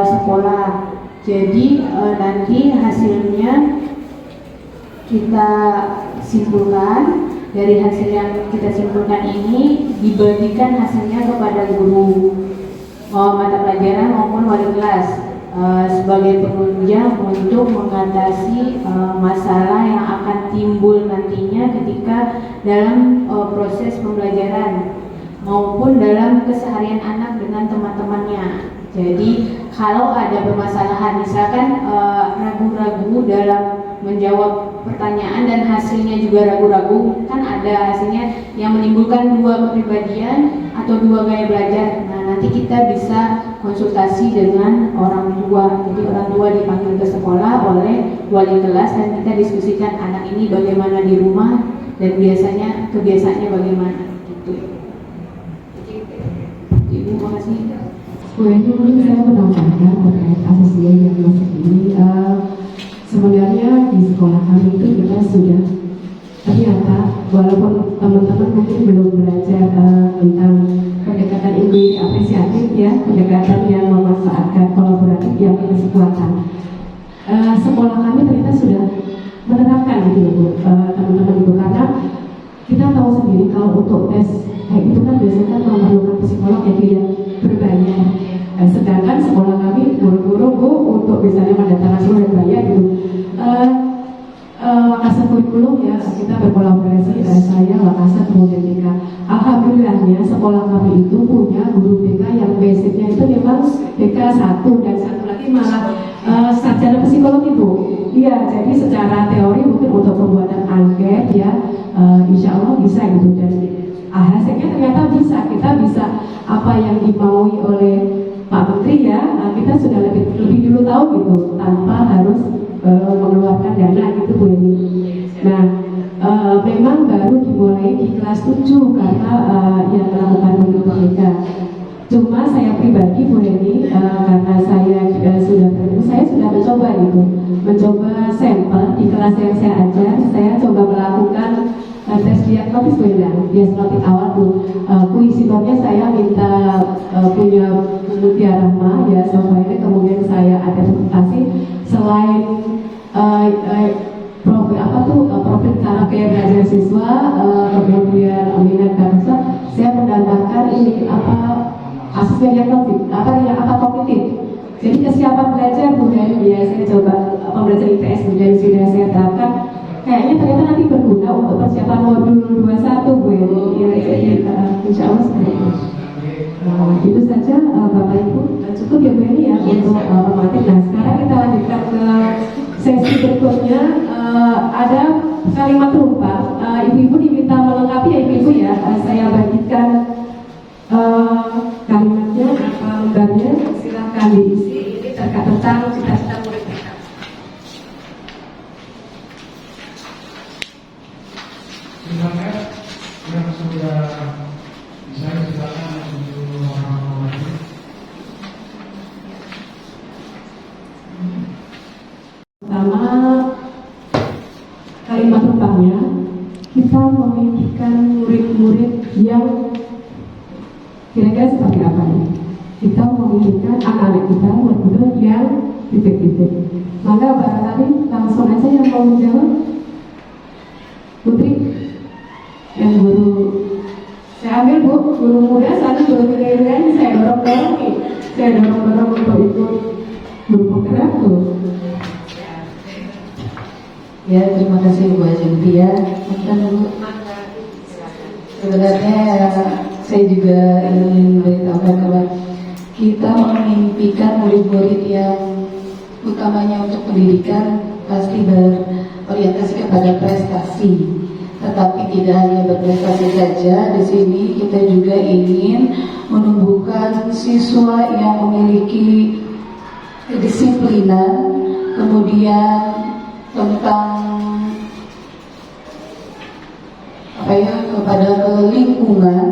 sekolah. Jadi nanti hasilnya kita simpulkan. Dari hasil yang kita simpulkan ini dibagikan hasilnya kepada guru mata pelajaran maupun wali kelas sebagai penunjang untuk mengatasi masalah yang akan timbul nantinya ketika dalam proses pembelajaran maupun dalam keseharian anak dengan teman-temannya. Jadi kalau ada permasalahan, misalkan ragu-ragu dalam menjawab pertanyaan dan hasilnya juga ragu-ragu, kan ada hasilnya yang menimbulkan dua kepribadian atau dua gaya belajar. Nah nanti kita bisa konsultasi dengan orang tua. Jadi orang tua dipanggil ke sekolah oleh wali kelas dan kita diskusikan anak ini bagaimana di rumah dan biasanya kebiasaannya bagaimana gitu. Ibu makasih. Ini mungkin saya menambahkan terkait asesmen diagnostik ini. sekolah kami itu kita sudah ternyata walaupun teman-teman mungkin belum belajar tentang pendekatan inklusif apresiatif ya, pendekatan yang memanfaatkan kolaboratif yang berkesekuatan. Sekolah kami ternyata sudah menerapkan gitu Bu, teman-teman itu, karena kita tahu sendiri kalau untuk tes kayak itu kan biasanya kan memerlukan psikolog yang berbayar. Sedangkan sekolah kami guru-guru Bu untuk misalnya mendatangkan seluruh yang bayar gitu. Wakasa kurikulum ya kita berkolaborasi, saya Wakasa kemudian BK. Alhamdulillahnya sekolah kami itu punya guru BK yang basicnya itu memang BK 1 dan satu lagi malah sarjana psikolog Ibu. Iya, jadi secara teori mungkin untuk pembuatan angket ya, insya Allah bisa gitu, dan hasilnya ternyata bisa, kita bisa apa yang dimaui oleh Pak Menteri ya, kita sudah lebih dulu tahu gitu tanpa harus mengeluarkan dana gitu Bu ini. Nah, memang baru dimulai di kelas 7 karena yang melakukan menurut mereka. Cuma saya pribadi Bu Heni, karena saya sudah berilmu, saya sudah mencoba sampel di kelas yang saya ajar. Saya coba melakukan tes diagnosis Bu Heni, diagnostik awal Bu. Kuisitornya saya minta punya Mutia Rahma ya, software, kemudian saya identifikasi selain profil karakter belajar siswa, kemudian minat bahasa, saya menambahkan ini asesmen diagnostik, apa kognitif. Jadi kesiapan belajar Bu, ya saya coba pembelajaran IPS dan sudah saya terapkan. Kayaknya ternyata nanti berguna untuk persiapan modul 21 Bu ya, jadi insya Allah seperti itu. Itu saja Bapak Ibu, cukup ya Bu ini ya untuk pematik. Nah sekarang kita lanjutkan ke sesi berikutnya. Ada kalimat rumpah, ibu-ibu diminta melengkapi ya ibu-ibu ya. Saya bagikan kalimatnya apa lembarnya, silahkan diisi. Ini terkait tentang cita-cita murid kita. Silakan, yang sudah bisa silakan untuk orang-orang lagi. Pertama, kalimat rumpahnya, kita memimpikan murid-murid yang kira-kira seperti apa nih? Kita memimpikan anak-anak kita murid-murid yang titik-titik. Maka barangkali langsung aja yang mau menjawab, Putri, yang guru. Saya ambil Bu, guru muda, satu guru milenial, saya dorong-dorong nih, saya dorong-dorong untuk ikut guru penggerak tuh. Ya, terima kasih Bu Azintia. Sebenarnya saya juga ingin beritahukan bahwa kita memimpikan murid-murid yang utamanya untuk pendidikan pasti berorientasi kepada prestasi. Tetapi tidak hanya berprestasi saja, di sini kita juga ingin menumbuhkan siswa yang memiliki kedisiplinan, kemudian tentang kepada lingkungan.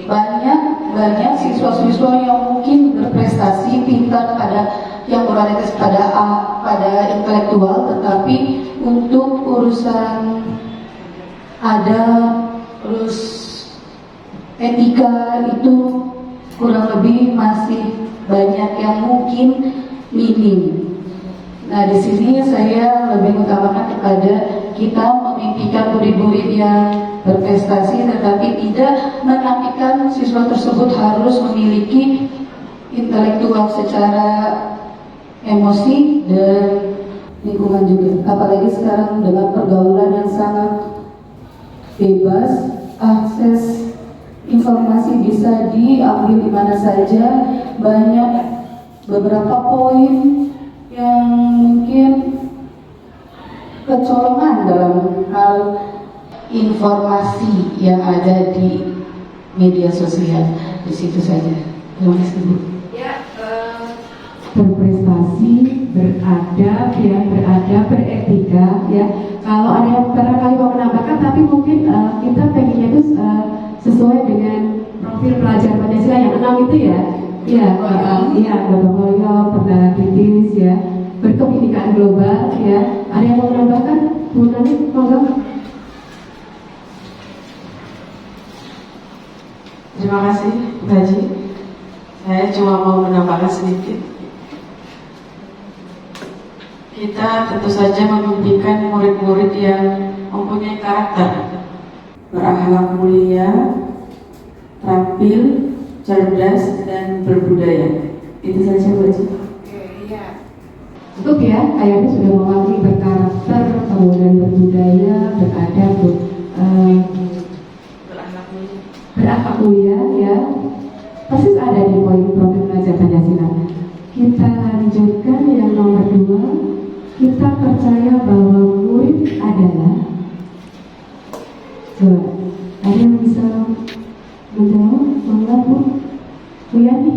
Banyak siswa-siswa yang mungkin berprestasi, pintar, yang berorientasi pada intelektual, tetapi untuk urusan terus etika itu kurang lebih masih banyak yang mungkin minim. Nah, di sini saya lebih utamakan kepada kita memimpikan murid-murid yang berprestasi, tetapi tidak menafikan siswa tersebut harus memiliki intelektual secara emosi dan lingkungan juga. Apalagi sekarang dengan pergaulan yang sangat bebas, akses informasi bisa diambil di mana saja, banyak beberapa poin yang mungkin kecolongan dalam hal informasi yang ada di media sosial. Di situ saja. Terima kasih Bu. Ya, berprestasi, beradab, beretika, ya. Kalau ada yang barangkali mau menambahkan, tapi mungkin kita pengennya itu sesuai dengan profil pelajar Pancasila yang 6 itu ya. Iya, gotong royong, berbagi kritis ya. berkebinekaan global ya. Ada yang mau menambahkan? Bu Nani, monggo. Terima kasih, Bu Haji. Saya cuma mau menambahkan sedikit. Kita tentu saja memimpikan murid-murid yang mempunyai karakter, berakhlak mulia, terampil, cerdas, dan berbudaya. Itu saja, Bu Haji. Cukup ya, kayaknya sudah mewakili berkarakter, kemudian berbudaya, beradab, berakhlak mulia ya. Persis ada di poin program belajar Pancasila. Kita lanjutkan yang nomor 2. Kita percaya bahwa murid adalah. Coba, ada yang bisa menjawab? Mangga Bu. Bu Yani,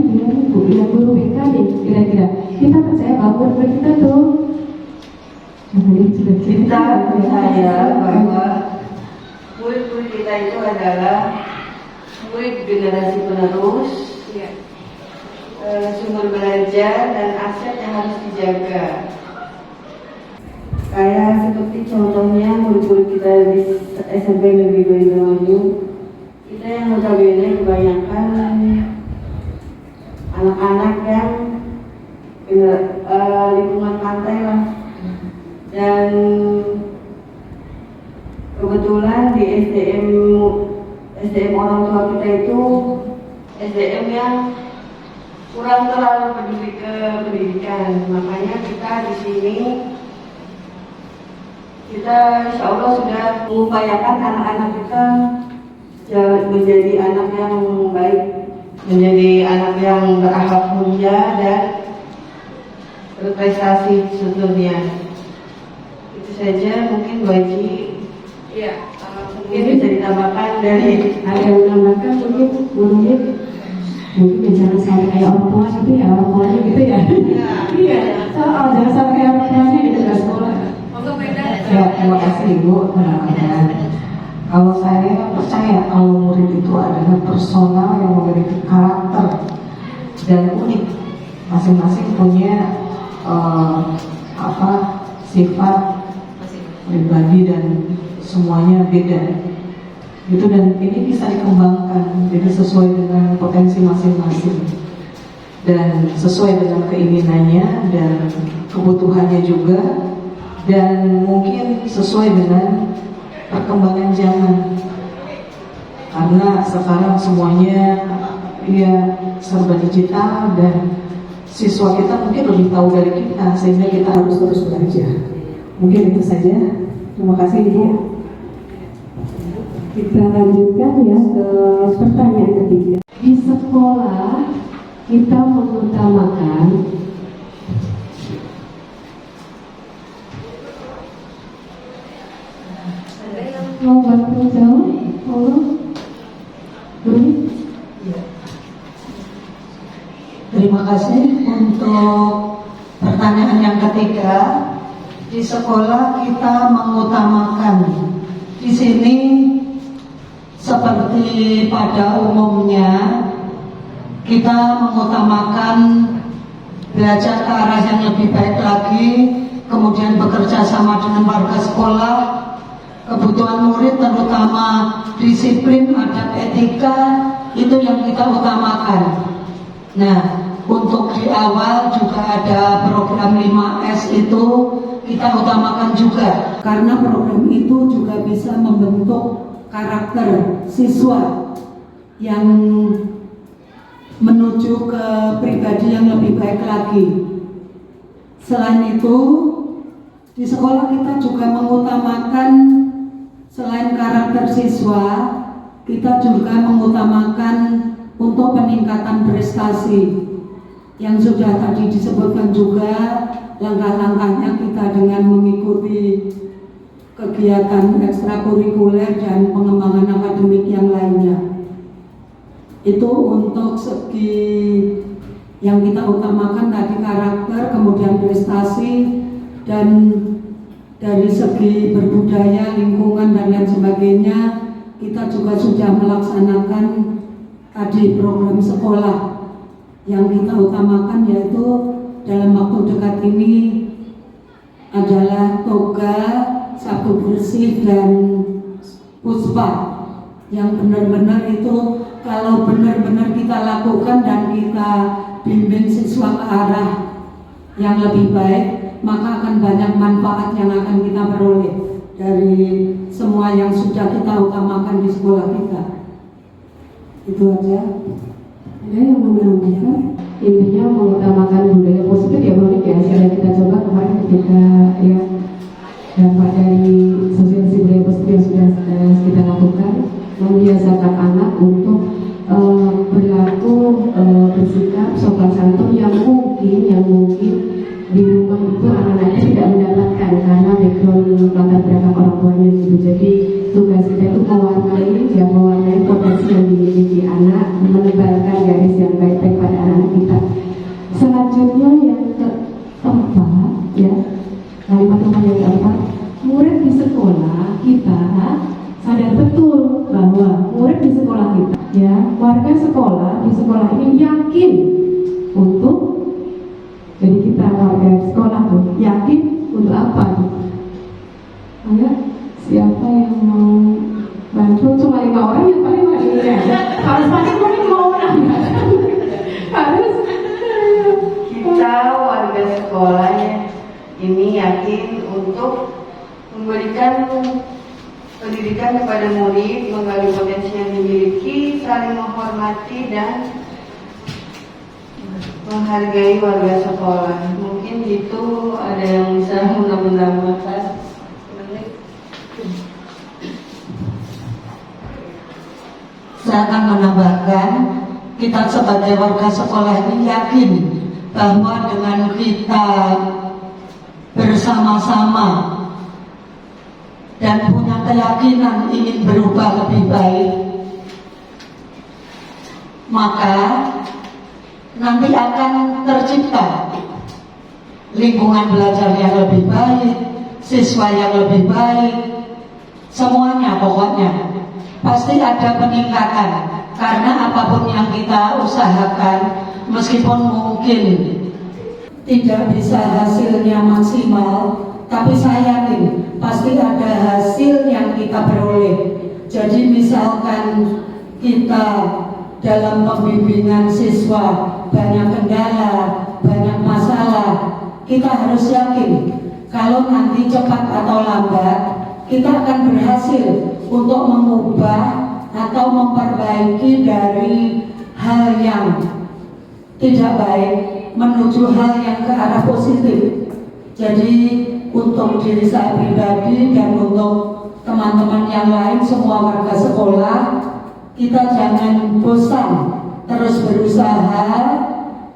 Bu, yang guru BK nih, kira-kira. Kita percaya bahwa murid kita tuh. Kita percaya bahwa murid-murid kita itu adalah murid generasi penerus, sumber belajar dan aset yang harus dijaga. Kayak seperti contohnya murid-murid kita di SMP Negeri Indramayu, kita yang notabene kebanyakan anak-anak yang lingkungan pantai lah, dan kebetulan di SDM orang tua kita itu SDM yang kurang terlalu peduli ke pendidikan. Makanya kita di sini insya Allah sudah mengupayakan anak-anak kita menjadi anak yang baik, menjadi anak yang berakhlak mulia dan berprestasi tentunya. Itu saja mungkin Bu Haji. Iya. Mungkin bisa ditambahkan dari Ada yang menambahkan mungkin jangan sampai kayak orang tua gitu ya, orang tuanya gitu ya. Iya, jangan sampai kayak orang tuanya gitu ke sekolah. Ya, terima kasih Ibu. Kalau saya percaya kalau murid itu adalah personal yang memiliki karakter dan unik, masing-masing punya sifat pribadi dan semuanya beda gitu, dan ini bisa dikembangkan jadi sesuai dengan potensi masing-masing dan sesuai dengan keinginannya dan kebutuhannya juga, dan mungkin sesuai dengan perkembangan zaman, karena sekarang semuanya ya serba digital dan siswa kita mungkin lebih tahu dari kita, sehingga kita harus terus belajar. Mungkin itu saja. Terima kasih Ibu. Kita lanjutkan ya ke pertanyaan ketiga. Di sekolah kita mengutamakan mau bantu jawab? Terima kasih untuk pertanyaan yang ketiga. Di sekolah kita mengutamakan, di sini seperti pada umumnya kita mengutamakan belajar ke arah yang lebih baik lagi, kemudian bekerja sama dengan warga sekolah, kebutuhan murid terutama disiplin, adab, etika, itu yang kita utamakan. Nah, untuk di awal juga ada program 5S itu kita utamakan juga, karena program itu juga bisa membentuk karakter siswa yang menuju ke pribadi yang lebih baik lagi. Selain itu, di sekolah kita juga mengutamakan selain karakter siswa, kita juga mengutamakan untuk peningkatan prestasi yang sudah tadi disebutkan juga. Langkah-langkahnya kita dengan mengikuti kegiatan ekstrakurikuler dan pengembangan akademik yang lainnya. Itu untuk segi yang kita utamakan tadi, karakter, kemudian prestasi, dan dari segi berbudaya, lingkungan, dan lain sebagainya, kita juga sudah melaksanakan tadi program sekolah yang kita utamakan, yaitu dalam waktu dekat ini adalah toga, sapu bersih, dan puspa. Yang benar-benar itu kalau benar-benar kita lakukan dan kita bimbing siswa ke arah yang lebih baik, maka akan banyak manfaat yang akan kita peroleh dari semua yang sudah kita utamakan di sekolah kita. Itu aja. Ada yang mau menambahkan? Intinya mengutamakan budaya positif ya Monik ya. Sudah kita coba kemarin ketika ya dampak dari sosialisasi budaya positif yang sudah kita lakukan, membiasakan anak untuk berlaku bersikap sopan santun yang mungkin di rumah itu anak-anaknya tidak mendapatkan karena background latar belakang orang tuanya gitu. Jadi tugas kita itu mewarnai potensi yang dimiliki anak, menebalkan garis yang baik-baik pada anak-anak kita. Selanjutnya yang keempat ya, kalimat yang keempat, murid di sekolah kita sadar betul bahwa murid di sekolah kita ya, warga sekolah di sekolah ini yakin untuk, jadi kita warga sekolah tuh yakin untuk apa tuh? Ayo, siapa yang mau bantu? Cuma 5 orang yang paling ini aja. Harus paling mau orang harus. Kita warga sekolahnya ini yakin untuk memberikan pendidikan kepada murid, menggali potensi yang dimiliki, saling menghormati dan menghargai warga sekolah. Mungkin itu ada yang bisa menambahkan. Saya akan menambahkan, kita sebagai warga sekolah ini yakin bahwa dengan kita bersama-sama dan punya keyakinan ingin berubah lebih baik, maka nanti akan tercipta lingkungan belajar yang lebih baik, siswa yang lebih baik, semuanya pokoknya pasti ada peningkatan. Karena apapun yang kita usahakan, meskipun mungkin tidak bisa hasilnya maksimal, tapi saya yakin pasti ada hasil yang kita peroleh. Jadi misalkan kita dalam pembimbingan siswa banyak kendala, banyak masalah, kita harus yakin kalau nanti cepat atau lambat kita akan berhasil untuk mengubah atau memperbaiki dari hal yang tidak baik menuju hal yang ke arah positif. Jadi untuk diri saya pribadi dan untuk teman-teman yang lain, semua warga sekolah, kita jangan bosan, terus berusaha,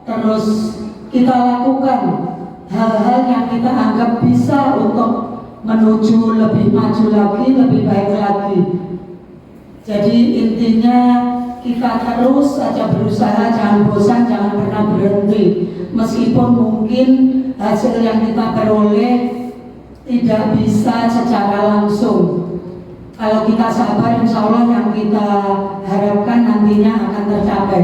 terus kita lakukan hal-hal yang kita anggap bisa untuk menuju lebih maju lagi, lebih baik lagi. Jadi intinya kita terus saja berusaha, jangan bosan, jangan pernah berhenti. Meskipun mungkin hasil yang kita peroleh tidak bisa secara langsung. Kalau kita sabar, insya Allah yang kita harapkan nantinya akan tercapai.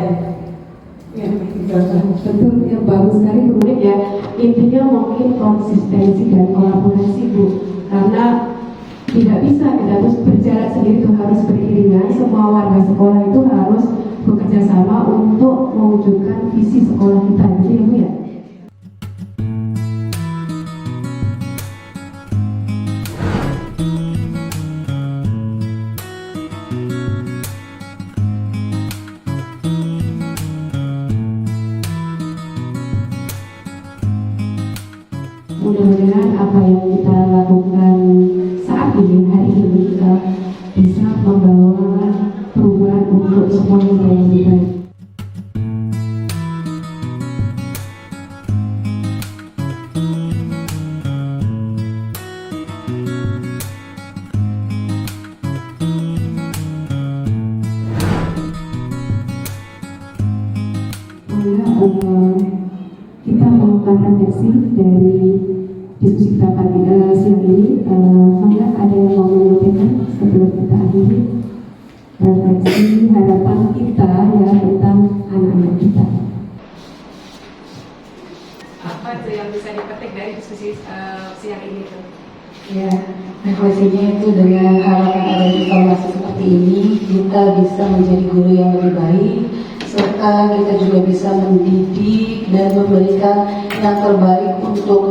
Ya, betul, ya, bagus sekali Bu Monik ya. Intinya mungkin konsistensi dan kolaborasi Bu, karena tidak bisa kita terus berjalan sendiri, itu harus beriringan. Semua warga sekolah itu harus bekerja sama untuk mewujudkan visi sekolah kita, gitu ya Bu ya. Mudah-mudahan apa yang kita lakukan saat ini, hari ini, bisa membawa perubahan untuk semua yang lebih baik. Kita melakukan refleksi dari diskusi kita pagi siang ini. Maka ada yang mau menyampaikan sebelum kita akhiri refleksi harapan kita ya tentang anak-anak kita. Apa itu yang bisa diperhatikan? petik dari diskusi siang ini tuh? Ya, refleksinya itu dengan harapan ada informasi seperti ini, kita bisa menjadi guru yang lebih baik, serta kita juga bisa mendidik dan memberikan yang terbaik untuk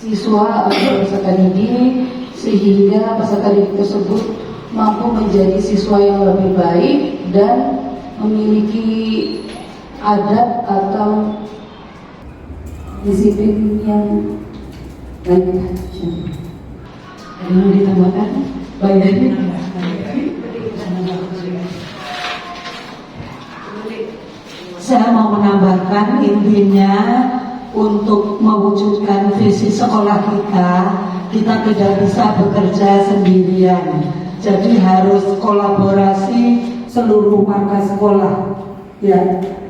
siswa atau peserta didik, sehingga peserta didik tersebut mampu menjadi siswa yang lebih baik dan memiliki adab atau disiplin yang baik. Ada yang mau ditambahkan? Baik. Saya mau menambahkan, intinya untuk mewujudkan visi sekolah kita tidak bisa bekerja sendirian. Jadi harus kolaborasi seluruh warga sekolah. Ya,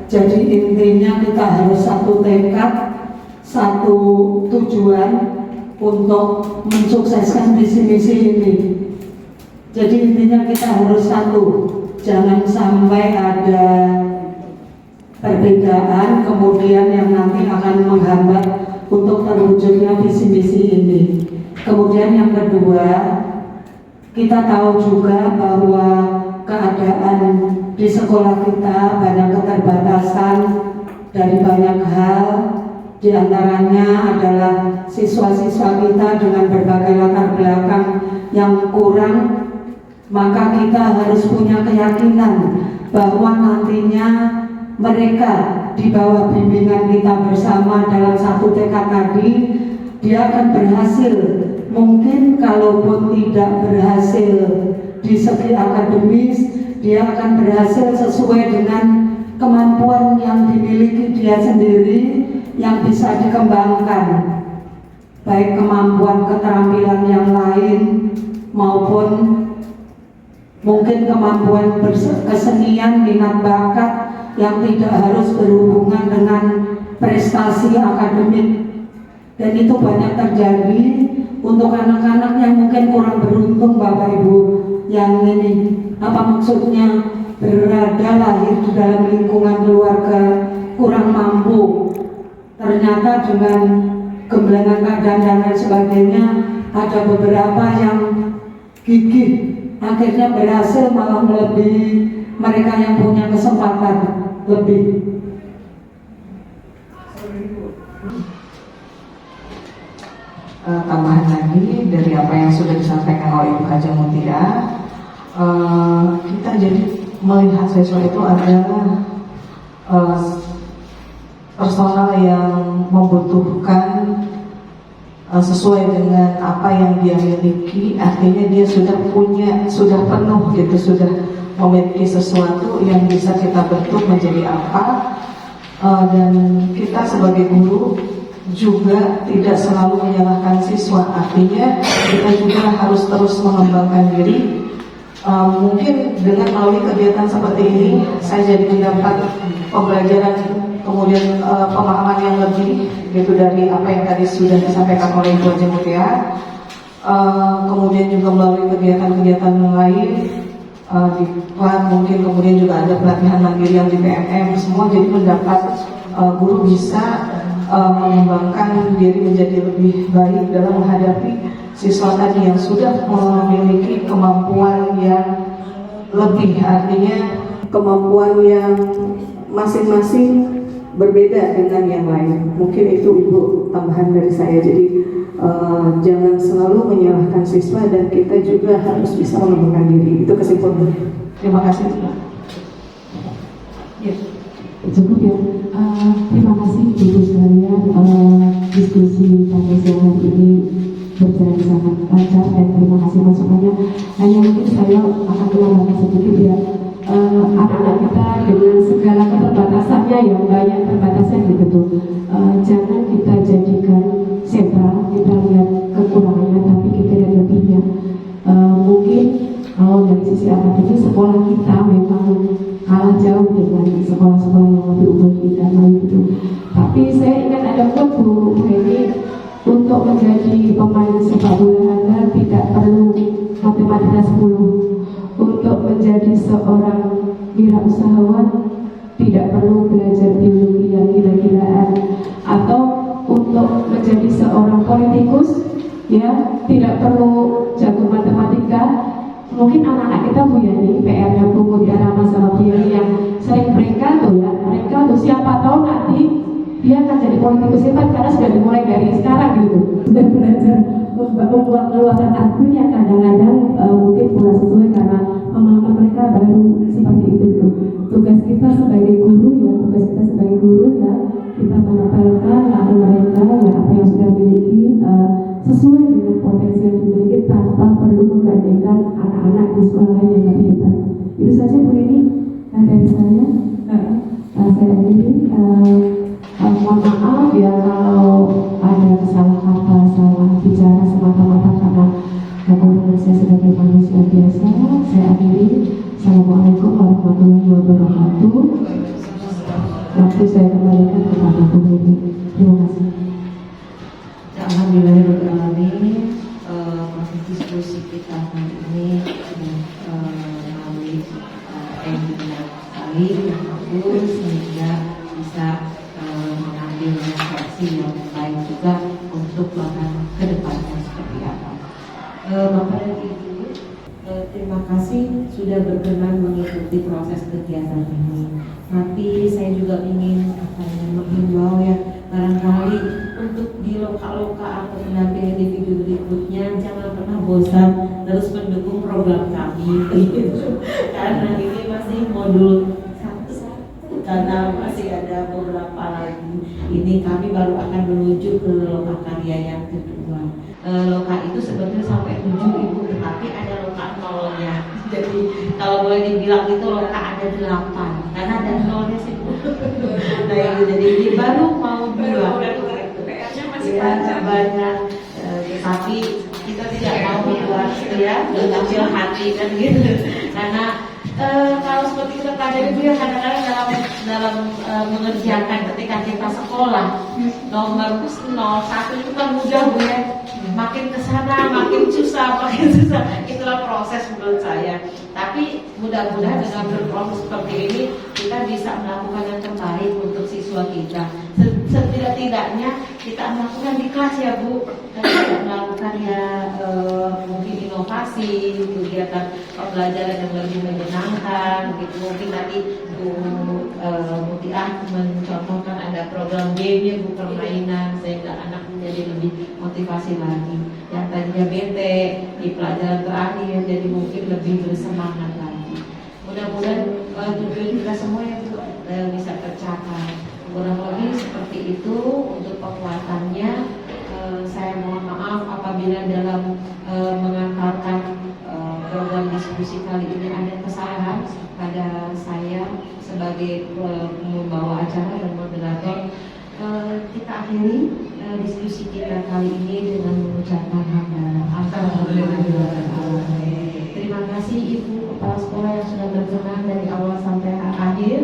jadi intinya kita harus satu tekad, satu tujuan untuk mensukseskan visi-misi ini. Jadi intinya kita harus satu, jangan sampai ada perbedaan kemudian yang nanti akan menghambat untuk terwujudnya visi-misi ini. Kemudian yang kedua, kita tahu juga bahwa keadaan di sekolah kita banyak keterbatasan dari banyak hal. Di antaranya adalah siswa-siswa kita dengan berbagai latar belakang yang kurang, maka kita harus punya keyakinan bahwa nantinya mereka di bawah bimbingan kita bersama dalam satu tekad tadi, dia akan berhasil. Mungkin kalaupun tidak berhasil di segi akademis, dia akan berhasil sesuai dengan kemampuan yang dimiliki dia sendiri, yang bisa dikembangkan, baik kemampuan keterampilan yang lain maupun mungkin kemampuan kesenian, minat bakat yang tidak harus berhubungan dengan prestasi akademik. Dan itu banyak terjadi untuk anak-anak yang mungkin kurang beruntung, Bapak Ibu, yang ini apa maksudnya berada lahir di dalam lingkungan keluarga kurang mampu. Ternyata dengan gemblengan keadaan dan lain sebagainya, ada beberapa yang gigih, akhirnya berhasil malah melebihi mereka yang punya kesempatan lebih. Tambahan lagi dari apa yang sudah disampaikan oleh Ibu Haja Mutia, kita jadi melihat siswa itu adalah personal yang membutuhkan sesuai dengan apa yang dia miliki, artinya dia sudah penuh gitu, sudah memiliki sesuatu yang bisa kita bentuk menjadi apa. Dan kita sebagai guru juga tidak selalu menyalahkan siswa, artinya kita juga harus terus mengembangkan diri. Mungkin dengan melalui kegiatan seperti ini saya jadi mendapat pembelajaran, kemudian pemahaman yang lebih gitu dari apa yang tadi sudah disampaikan oleh Ibu Haja Mutia. Kemudian juga melalui kegiatan-kegiatan lain di PLAN, mungkin kemudian juga ada pelatihan mandiri yang di PMM, semua jadi mendapat guru bisa mengembangkan diri menjadi lebih baik dalam menghadapi siswa tadi yang sudah memiliki kemampuan yang lebih, artinya kemampuan yang masing-masing berbeda dengan yang lain. Mungkin itu Ibu tambahan dari saya. Jadi jangan selalu menyalahkan siswa dan kita juga harus bisa mengembangkan diri. Itu kesimpulan. Terima kasih. Ya, cukup ya. Terima kasih Ibu sekalian. Diskusi pada siang hari ini berjalan sangat lancar dan terima kasih masukannya. Hanya mungkin saya akan menambahkan sedikit ya. Anak-anak kita dengan segala keterbatasannya yang banyak terbatasan gitu tuh, jangan kita jadikan sentral, kita lihat kekurangannya tapi kita lihat lebihnya. Mungkin kalau dari sisi akademis sekolah kita memang kalah jauh dengan sekolah-sekolah yang lebih unggul dan lain itu. Tapi saya ingat ada quote Bu Heni, untuk menjadi pemain sepak bola Anda tidak perlu matematika 10. Untuk menjadi seorang wirausahawan tidak perlu belajar biologi yang gila-gilaan, atau untuk untuk menjadi seorang politikus, ya tidak perlu jago matematika. Mungkin anak-anak kita Bu Yani, PR-nya Bu Mutiara sama Bu Yani yang sering mereka tuh siapa tahu nanti dia akan jadi politikus hebat karena sudah dimulai dari sekarang gitu. Sudah belajar membuat keluaran akun yang kadang-kadang mungkin kurang sesuai karena pemahaman mereka baru seperti itu gitu. Tugas kita sebagai guru ya, kita menempelkan lalu mereka ya apa yang sudah dimiliki sesuai dengan potensi yang dimiliki tanpa perlu membandingkan anak-anak di sekolah lain yang lebih hebat. Itu saja Bu ini dari saya. Saya ini mohon maaf ya kalau ada salah kata, salah bicara semata-mata karena kekurangan saya sebagai manusia biasa. Saya akhiri. Assalamualaikum warahmatullahi wabarakatuh. Waktu saya kembalikan kepada Bu Dewi. Terima kasih. Alhamdulillahirrahmanirrahim. Proses diskusi kita kali ini melalui yang baik yang bagus sehingga bisa mengambil refleksi yang baik juga untuk bahkan ke depannya seperti apa. Bapak dan Ibu, terima kasih sudah berkenan mengikuti proses kegiatan ini. Tapi saya juga ingin menghimbau ya, barangkali untuk di loka-loka atau pendamping individu berikutnya jangan pernah bosan terus mendukung program kami gitu. Karena ini masih modul 1 karena masih ada beberapa lagi. Ini kami baru akan menuju ke loka karya yang kedua. Loka itu sebetulnya sampai 7 Ibu, tetapi ada loka 0-nya. Jadi kalau boleh dibilang itu loka ada 8 karena ada 0-nya sih Bu. Nah itu jadi ini baru mau 2. PR-nya masih banyak, tetapi kita tidak mau membuat ya mengambil hati kan gitu. Karena kalau seperti kita pelajari itu ya kadang-kadang dalam mengerjakan ketika kita sekolah nomor 01 itu kan mudah Bu ya, makin kesana makin susah. Itulah proses menurut saya. Tapi mudah-mudahan dengan berproses seperti ini kita bisa melakukan yang terbaik untuk siswa kita. Setidak-tidaknya kita melakukan di kelas ya Bu, kita melakukan ya mungkin inovasi, kegiatan pembelajaran yang lebih menyenangkan gitu. Mungkin tadi Bu Mutiara mencontohkan ada program game-nya Bu, permainan sehingga anak menjadi lebih motivasi lagi. Yang tadinya bete di pelajaran terakhir jadi mungkin lebih bersemangat lagi. Mudah-mudahan tujuan kita semua ya Bu bisa tercapai. Kurang lebih seperti itu untuk penguatannya. Saya mohon maaf apabila dalam mengantarkan program diskusi kali ini ada kesalahan pada saya sebagai pembawa acara dan moderator. Kita akhiri diskusi kita kali ini dengan mengucapkan alhamdulillah. Terima kasih Ibu Kepala Sekolah yang sudah berkenan dari awal sampai akhir,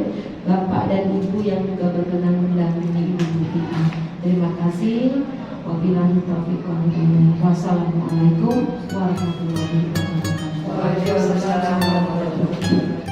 Bapak dan Ibu yang juga berkenan mendampingi Ibu Mutiara. Terima kasih. Wabillahi taufiq wal hidayah. Wassalamualaikum warahmatullahi wabarakatuh. Waalaikumsalam warahmatullahi wabarakatuh.